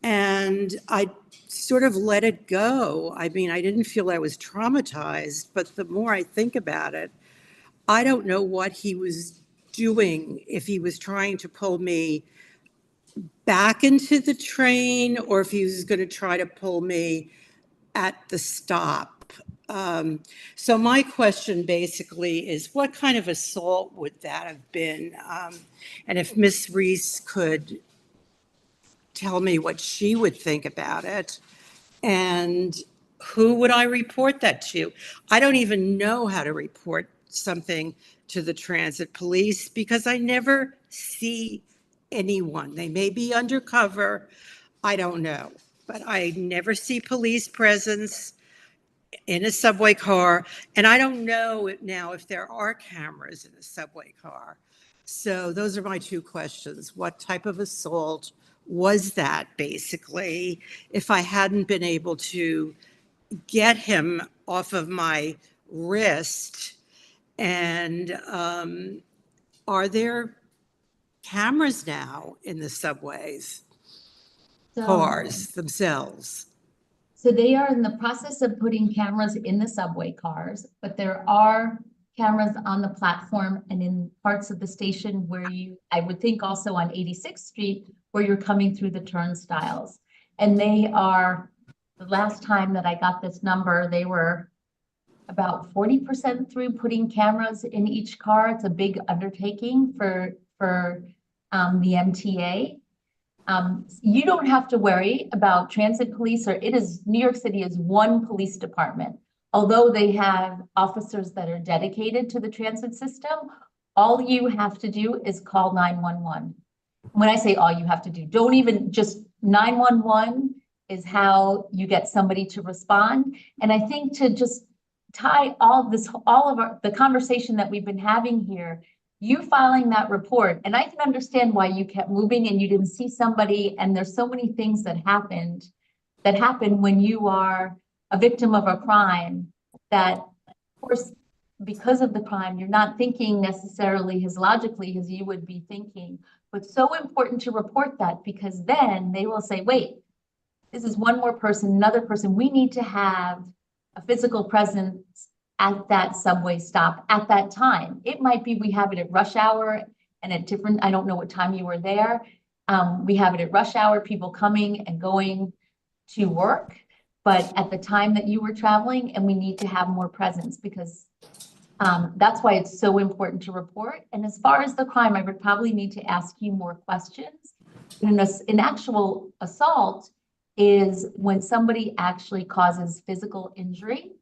And I sort of let it go. I mean, I didn't feel I was traumatized, but the more I think about it, I don't know what he was doing, if he was trying to pull me back into the train or if he was going to try to pull me at the stop. So my question basically is, what kind of assault would that have been? And if Miss Reese could tell me what she would think about it, and who would I report that to? I don't even know how to report something to the transit police because I never see anyone. They may be undercover, I don't know, but I never see police presence in a subway car. And I don't know now if there are cameras in a subway car. So those are my two questions. What type of assault was that, basically, if I hadn't been able to get him off of my wrist? And are there cameras now in the subways, cars themselves? So they are in the process of putting cameras in the subway cars, but there are cameras on the platform and in parts of the station where I would think also on 86th Street, where you're coming through the turnstiles. And they are, the last time that I got this number, they were about 40% through putting cameras in each car. It's a big undertaking for the MTA. You don't have to worry about transit police, or New York City is one police department. Although they have officers that are dedicated to the transit system, all you have to do is call 911. When I say all you have to do, don't even just 911 is how you get somebody to respond. And I think to just tie all of the conversation that we've been having here, you filing that report, and I can understand why you kept moving and you didn't see somebody, and there's so many things that happen when you are a victim of a crime that, of course, because of the crime, you're not thinking necessarily as logically as you would be thinking, but so important to report that, because then they will say, wait, this is one more person, another person. We need to have a physical presence at that subway stop at that time. It might be we have it at rush hour and at different, I don't know what time you were there. We have it at rush hour, people coming and going to work, but at the time that you were traveling, and we need to have more presence, because that's why it's so important to report. And as far as the crime, I would probably need to ask you more questions. An actual assault is when somebody actually causes physical injury.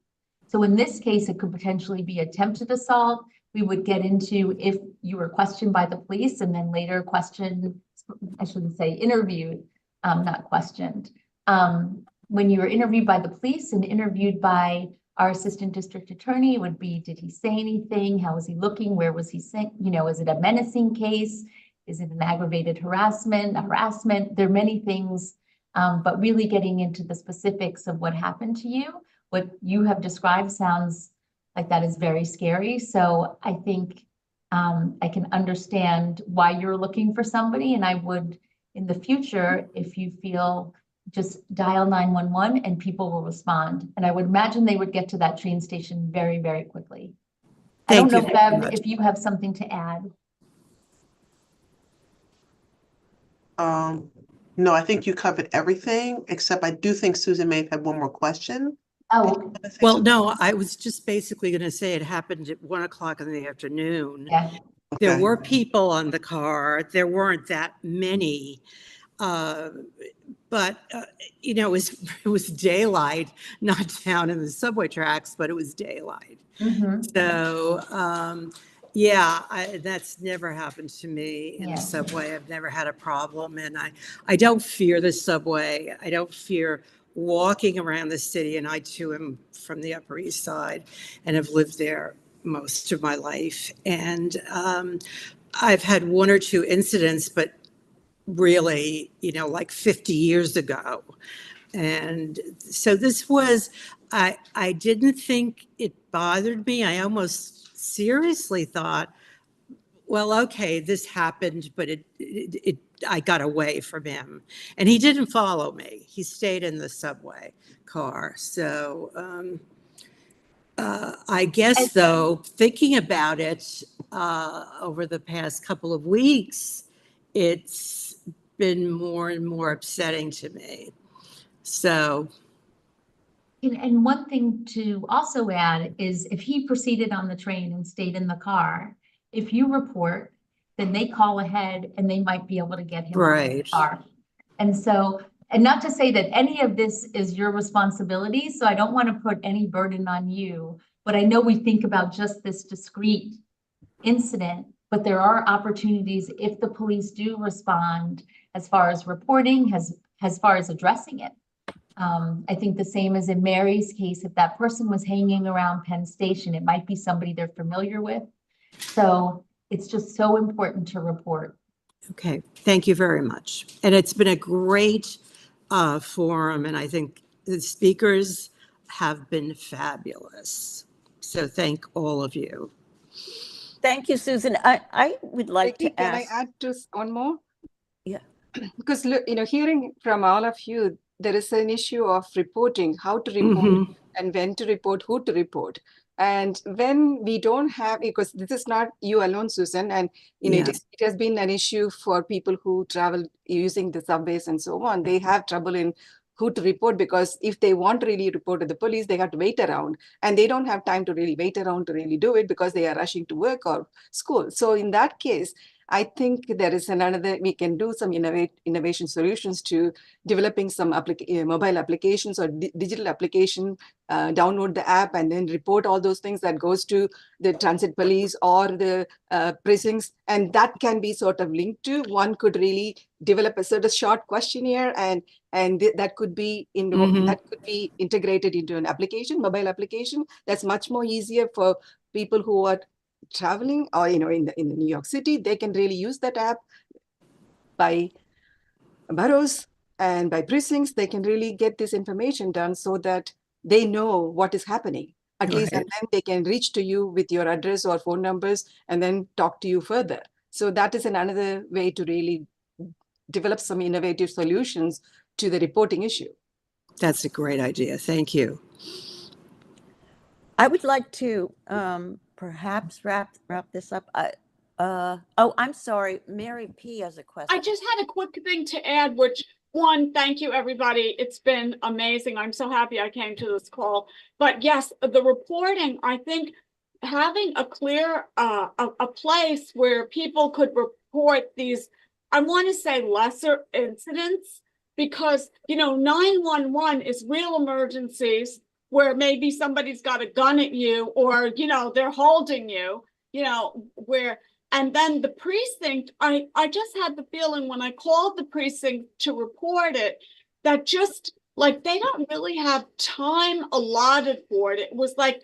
So in this case, it could potentially be attempted assault. We would get into if you were questioned by the police and then later questioned, I shouldn't say interviewed, not questioned. When you were interviewed by the police and interviewed by our assistant district attorney, it would be, did he say anything? How was he looking? Where was he saying? Is it a menacing case? Is it an aggravated harassment? There are many things, but really getting into the specifics of what happened to you. What you have described sounds like that is very scary. So I think I can understand why you're looking for somebody. And I would, in the future, if you feel, just dial 911 and people will respond. And I would imagine they would get to that train station very, very quickly. I don't know, Bev, if you have something to add. No, I think you covered everything, except I do think Susan may have had one more question. Oh, well, no, I was just basically going to say it happened at 1 o'clock in the afternoon. Yeah. There Okay. were people on the car. There weren't that many. But it was daylight, not down in the subway tracks, but it was daylight. Mm-hmm. So, yeah, that's never happened to me in Yeah. the subway. I've never had a problem, and I don't fear the subway. I don't fear walking around the city, and I too am from the Upper East Side and have lived there most of my life. And I've had one or two incidents, but really, like 50 years ago. And so this was, I didn't think it bothered me. I almost seriously thought, well, okay, this happened, but I got away from him. And he didn't follow me. He stayed in the subway car. So I guess, though, thinking about it over the past couple of weeks, it's been more and more upsetting to me. So And one thing to also add is if he proceeded on the train and stayed in the car, if you report, then they call ahead and they might be able to get him out of the Right. car. And so, and not to say that any of this is your responsibility, so I don't want to put any burden on you, but I know we think about just this discrete incident, but there are opportunities if the police do respond as far as reporting, as far as addressing it. I think the same as in Mary's case, if that person was hanging around Penn Station, it might be somebody they're familiar with. So it's just so important to report. Okay, thank you very much. And it's been a great forum, and I think the speakers have been fabulous. So thank all of you. Thank you, Susan. I would like Becky, to can ask. I add to one more? Yeah. Because look, hearing from all of you, there is an issue of reporting, how to report and when to report, who to report. And when we don't have, because this is not you alone, Susan, and it has been an issue for people who travel using the subways and so on. They have trouble in who to report, because if they want to really report to the police, they have to wait around, and they don't have time to really wait around to really do it because they are rushing to work or school. So in that case, I think there is another, we can do some innovation solutions to developing some mobile applications or digital application, download the app and then report all those things that goes to the transit police or the precincts. And that can be sort of linked to, one could really develop a sort of short questionnaire, and that could be that could be integrated into an application, mobile application. That's much more easier for people who are traveling, or in the New York City. They can really use that app by boroughs and by precincts. They can really get this information done so that they know what is happening at least, and then they can reach to you with your address or phone numbers and then talk to you further. So that is another way to really develop some innovative solutions to the reporting issue. That's a great idea. Thank you. I would like to perhaps wrap this up. Oh, I'm sorry. Mary P. has a question. I just had a quick thing to add, which one, thank you, everybody. It's been amazing. I'm so happy I came to this call. But yes, the reporting, I think having a clear, a place where people could report these, I want to say lesser incidents, because, 911 is real emergencies where maybe somebody's got a gun at you, or, they're holding you, where, and then the precinct, I just had the feeling when I called the precinct to report it, that just like, they don't really have time allotted for it. It was like,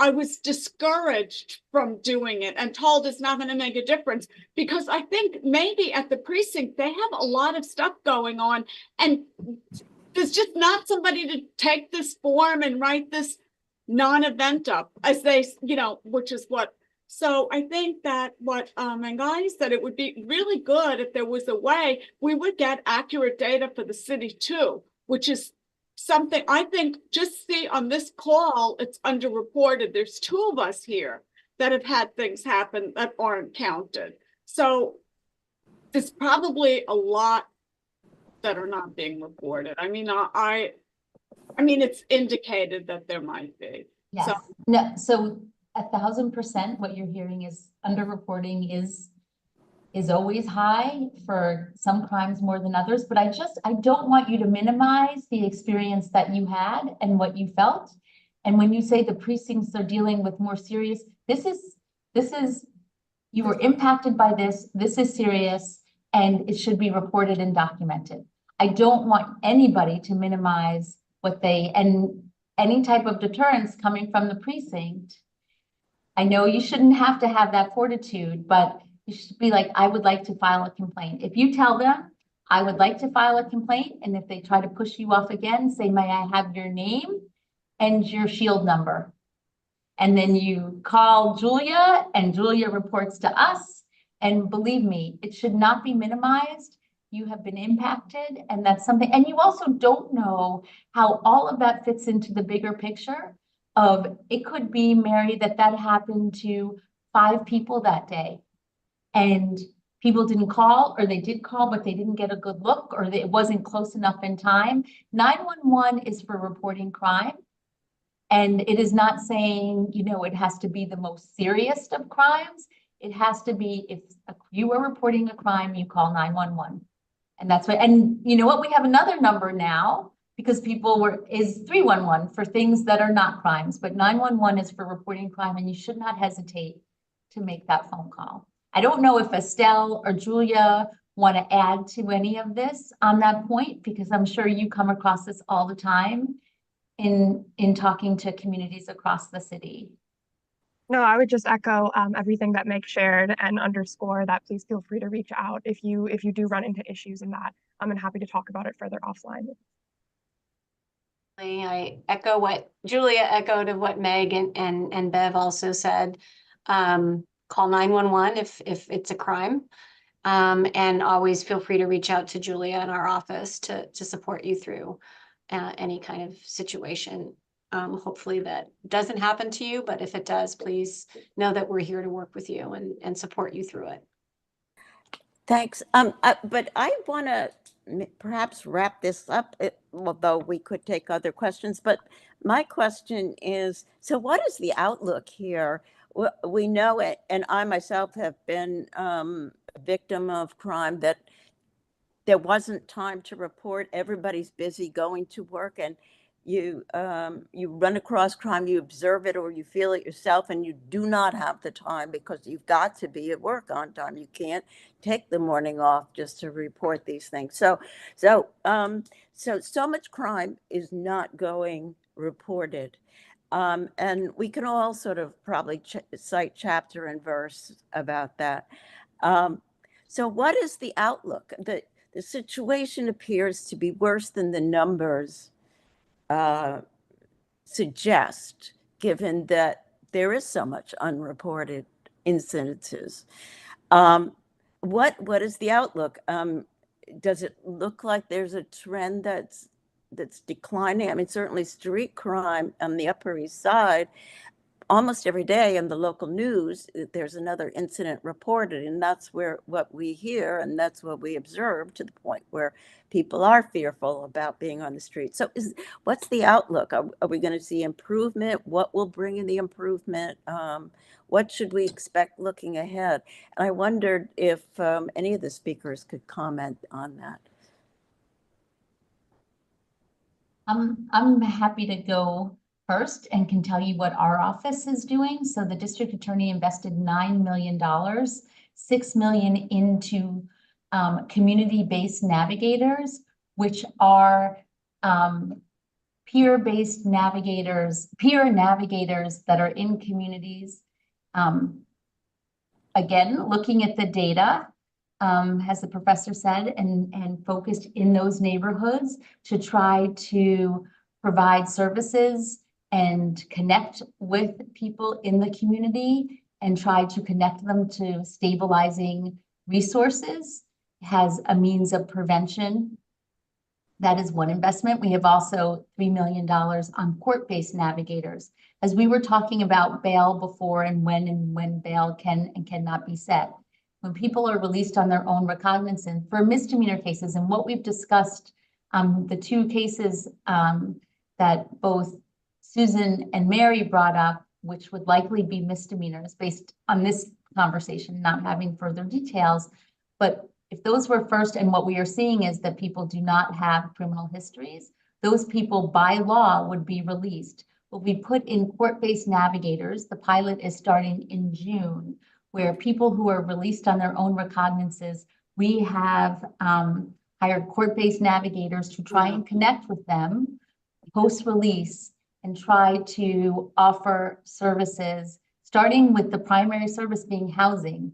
I was discouraged from doing it and told it's not going to make a difference, because I think maybe at the precinct, they have a lot of stuff going on, and there's just not somebody to take this form and write this non-event up, as they, which is what. So I think that what Mangali said, it would be really good if there was a way we would get accurate data for the city too, which is something I think, just see on this call, it's underreported. There's 2 of us here that have had things happen that aren't counted. So there's probably a lot that are not being reported. I mean, I mean, it's indicated that there might be. Yes. So, no, so 1,000% what you're hearing is underreporting is always high for some crimes more than others, but I don't want you to minimize the experience that you had and what you felt. And when you say the precincts are dealing with more serious, this is you were impacted by this is serious, and it should be reported and documented. I don't want anybody to minimize and any type of deterrence coming from the precinct. I know you shouldn't have to have that fortitude, but you should be like, I would like to file a complaint. If you tell them, I would like to file a complaint, and if they try to push you off again, say, may I have your name and your shield number? And then you call Julia, and Julia reports to us. And believe me, it should not be minimized. You have been impacted, and that's something. And you also don't know how all of that fits into the bigger picture of, it could be, Mary, that happened to 5 people that day. And people didn't call, or they did call, but they didn't get a good look, or it wasn't close enough in time. 911 is for reporting crime. And it is not saying, you know, it has to be the most serious of crimes. It has to be, if you are reporting a crime, you call 911. And that's what, and you know what, we have another number now because is 311 for things that are not crimes, but 911 is for reporting crime, and you should not hesitate to make that phone call. I don't know if Estelle or Julia want to add to any of this on that point, because I'm sure you come across this all the time in talking to communities across the city. No, I would just echo everything that Meg shared and underscore that please feel free to reach out if you do run into issues in that. I'm happy to talk about it further offline. I echo what Julia echoed of what Meg and Bev also said. Call 911 if it's a crime. And always feel free to reach out to Julia in our office to support you through any kind of situation. Hopefully that doesn't happen to you, but if it does, please know that we're here to work with you and support you through it. Thanks. But I want to perhaps wrap this up, although we could take other questions. But my question is, so what is the outlook here? We know it, and I myself have been a victim of crime that there wasn't time to report. Everybody's busy going to work, and you run across crime, you observe it or you feel it yourself, and you do not have the time because you've got to be at work on time. You can't take the morning off just to report these things. So much crime is not going reported. And we can all sort of probably cite chapter and verse about that. So what is the outlook? The situation appears to be worse than the numbers suggest, given that there is so much unreported incidences. What is the outlook? Does it look like there's a trend that's declining? I mean, certainly street crime on the Upper East Side, almost every day in the local news, there's another incident reported, and that's what we hear, and that's what we observe, to the point where people are fearful about being on the street. So what's the outlook? Are we going to see improvement? What will bring in the improvement? What should we expect looking ahead? And I wondered if any of the speakers could comment on that. I'm happy to go first and can tell you what our office is doing. So the district attorney invested $9 million, $6 million into community-based navigators, which are peer-based navigators, peer navigators that are in communities. Again, looking at the data, as the professor said, and focused in those neighborhoods to try to provide services and connect with people in the community and try to connect them to stabilizing resources, has a means of prevention. That is one investment. We have also $3 million on court-based navigators. As we were talking about bail before and when bail can and cannot be set. When people are released on their own recognizance for misdemeanor cases, and what we've discussed, the two cases that both Susan and Mary brought up, which would likely be misdemeanors based on this conversation, not having further details. But if those were first, and what we are seeing is that people do not have criminal histories, those people by law would be released. But we put in court-based navigators. The pilot is starting in June, where people who are released on their own recognizances, we have hired court-based navigators to try and connect with them post-release and try to offer services, starting with the primary service being housing.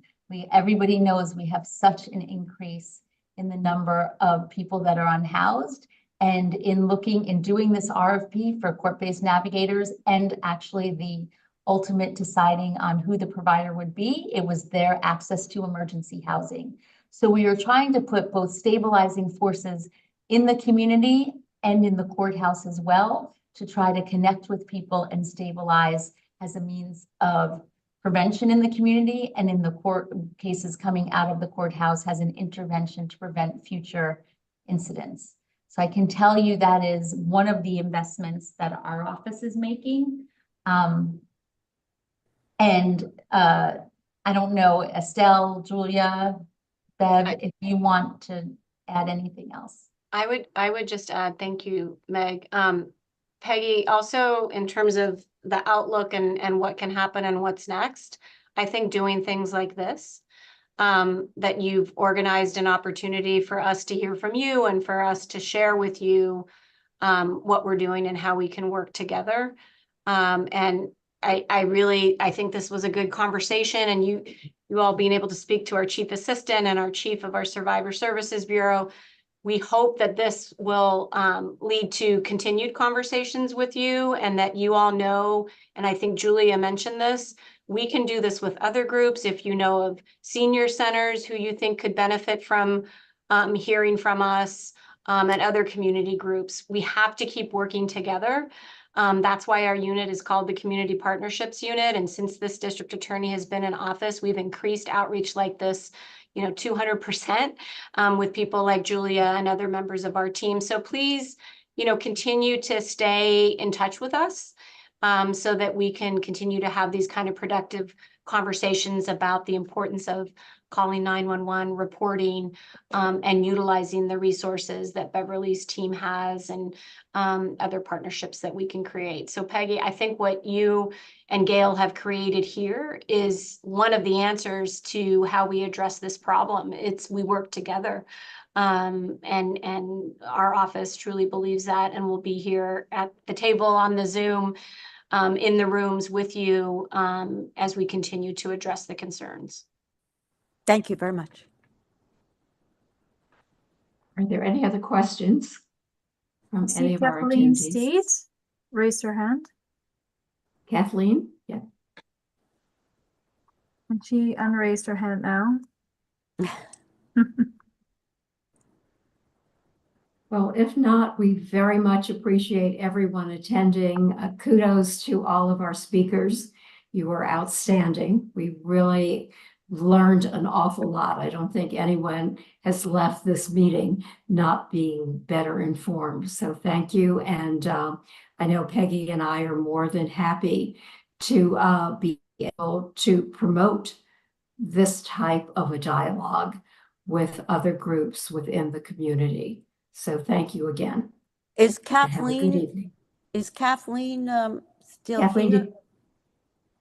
Everybody knows we have such an increase in the number of people that are unhoused. And in doing this RFP for court-based navigators, and actually the ultimate deciding on who the provider would be, it was their access to emergency housing. So we are trying to put both stabilizing forces in the community and in the courthouse as well, to try to connect with people and stabilize as a means of prevention in the community, and in the court cases coming out of the courthouse has an intervention to prevent future incidents. So I can tell you that is one of the investments that our office is making. I don't know, Estelle, Julia, Bev, if you want to add anything else. I would just add, thank you, Meg. Peggy, also in terms of the outlook and what can happen and what's next, I think doing things like this, that you've organized an opportunity for us to hear from you and for us to share with you what we're doing and how we can work together. And I think this was a good conversation, and you all being able to speak to our chief assistant and our chief of our Survivor Services Bureau. We hope that this will lead to continued conversations with you, and that you all know, and I think Julia mentioned this, we can do this with other groups. If you know of senior centers who you think could benefit from hearing from us, and other community groups, we have to keep working together. That's why our unit is called the Community Partnerships Unit. And since this district attorney has been in office, we've increased outreach like this, 200%, with people like Julia and other members of our team. So please, continue to stay in touch with us, so that we can continue to have these kind of productive conversations about the importance of calling 911, reporting, and utilizing the resources that Beverly's team has, and other partnerships that we can create. So Peggy, I think what you and Gail have created here is one of the answers to how we address this problem. We work together. And our office truly believes that, and will be here at the table, on the Zoom, in the rooms with you, as we continue to address the concerns. Thank you very much. Are there any other questions from any of our Kathleen attendees? States, raise her hand. Kathleen? Yeah. And she unraised her hand now. Well, if not, we very much appreciate everyone attending. Kudos to all of our speakers. You were outstanding. We really learned an awful lot. I don't think anyone has left this meeting not being better informed. So thank you. And I know Peggy and I are more than happy to be able to promote this type of a dialogue with other groups within the community. So thank you again. Is Have a good Kathleen evening. Still Kathleen, here?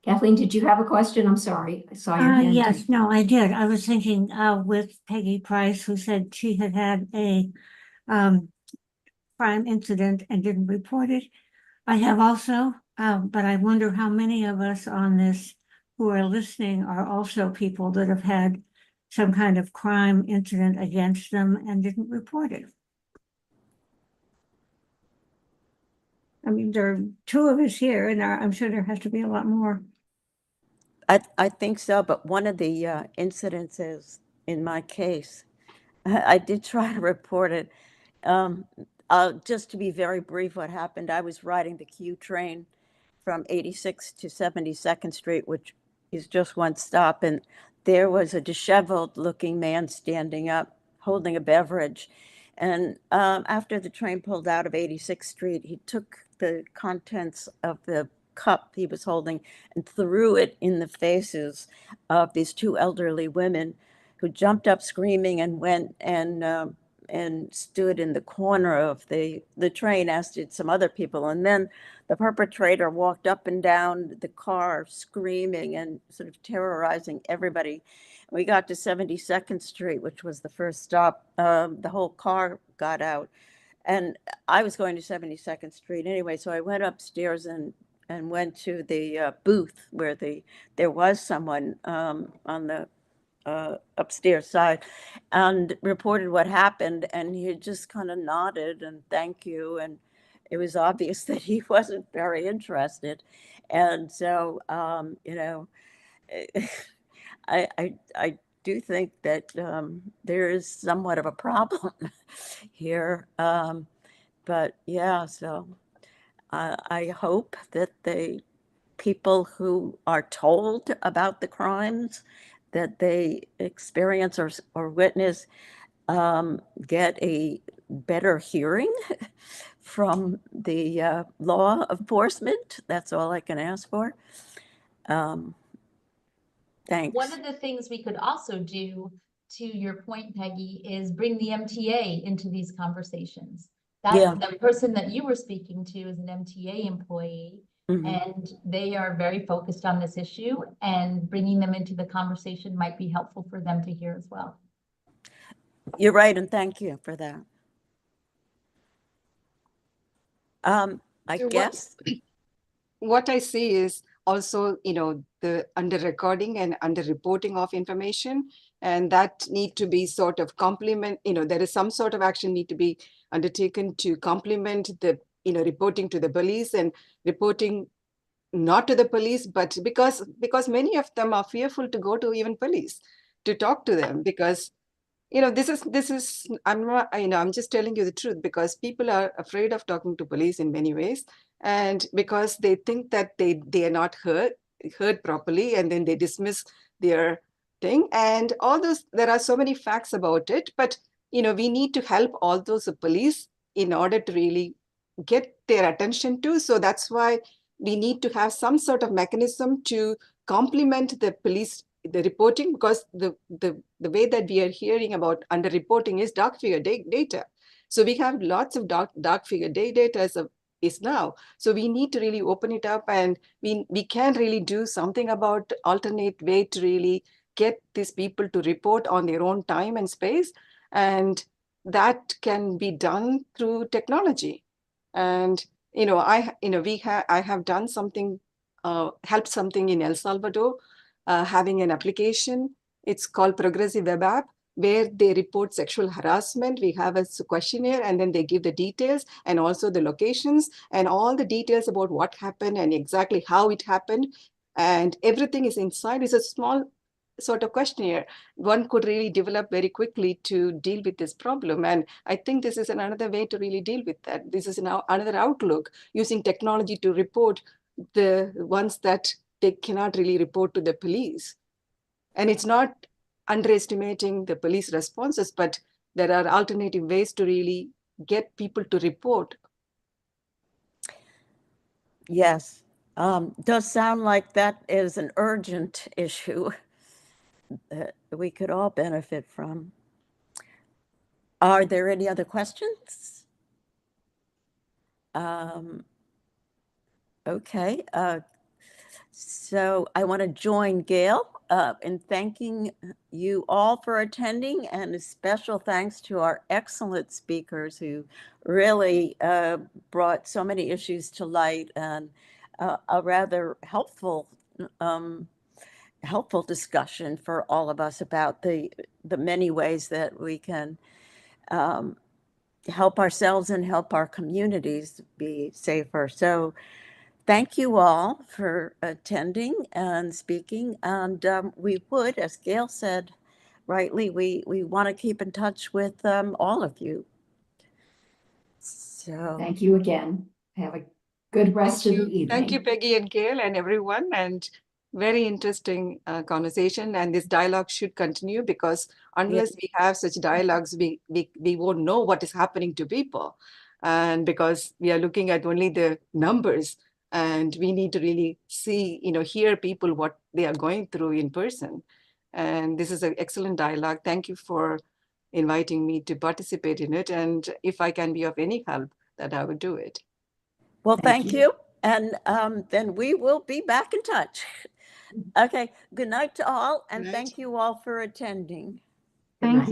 Kathleen, did you have a question? I'm sorry. I saw your hand. Yes, no, I did. I was thinking with Peggy Price, who said she had had a crime incident and didn't report it. I have also, but I wonder how many of us on this who are listening are also people that have had some kind of crime incident against them and didn't report it. I mean, there are two of us here, and I'm sure there has to be a lot more. I think so, but one of the incidences in my case, I did try to report it. Just to be very brief, what happened, I was riding the Q train from 86th to 72nd Street, which is just one stop, and there was a disheveled looking man standing up holding a beverage. And after the train pulled out of 86th Street, he took the contents of the cup he was holding and threw it in the faces of these two elderly women, who jumped up screaming and went and stood in the corner of the train, as did some other people. And then the perpetrator walked up and down the car screaming and sort of terrorizing everybody. We got to 72nd Street, which was the first stop. The whole car got out. And I was going to 72nd Street anyway, so I went upstairs and went to the booth where there was someone on the upstairs side, and reported what happened. And he just kind of nodded and thank you. And it was obvious that he wasn't very interested. And so, I do think that there is somewhat of a problem here. But yeah, so I hope that the people who are told about the crimes that they experience or witness get a better hearing from the law enforcement. That's all I can ask for. Thanks. One of the things we could also do, to your point, Peggy, is bring the MTA into these conversations. Yeah. The person that you were speaking to is an MTA employee, and they are very focused on this issue, and bringing them into the conversation might be helpful for them to hear as well. You're right, and thank you for that. I So guess. What I see is also, the under recording and under reporting of information, and that need to be sort of complement, there is some sort of action need to be undertaken to complement the, reporting to the police and reporting not to the police, but because many of them are fearful to go to even police to talk to them, because this is I'm not, I'm just telling you the truth, because people are afraid of talking to police in many ways, and because they think that they are not heard properly, and then they dismiss their thing, and all those, there are so many facts about it, but we need to help all those police in order to really get their attention too. So that's why we need to have some sort of mechanism to complement the police, the reporting, because the way that we are hearing about underreporting is dark figure data. So we have lots of dark figure data is now. So we need to really open it up, and we can really do something about alternate way to really get these people to report on their own time and space, and that can be done through technology. And I have done something, helped something in El Salvador, having an application. It's called Progressive Web App, where they report sexual harassment. We have a questionnaire, and then they give the details and also the locations and all the details about what happened and exactly how it happened. And everything is inside. It's a small sort of questionnaire. One could really develop very quickly to deal with this problem. And I think this is another way to really deal with that. This is now another outlook, using technology to report the ones that they cannot really report to the police. And it's not underestimating the police responses, but there are alternative ways to really get people to report. Yes, does sound like that is an urgent issue that we could all benefit from. Are there any other questions? Okay, so I want to join Gail in thanking you all for attending, and a special thanks to our excellent speakers who really brought so many issues to light, and a rather helpful discussion for all of us about the many ways that we can help ourselves and help our communities be safer. So thank you all for attending and speaking. And we would, as Gail said rightly, we want to keep in touch with all of you. So Thank you again. Have a good rest of the evening. Thank you, Peggy and Gail and everyone. And very interesting conversation. And this dialogue should continue, because unless we have such dialogues, we won't know what is happening to people. And because we are looking at only the numbers, and we need to really see, hear people what they are going through in person. And this is an excellent dialogue. Thank you for inviting me to participate in it. And if I can be of any help, that I would do it. Well, thank you. And then we will be back in touch. Okay, good night to all, and thank you all for attending. Thank you.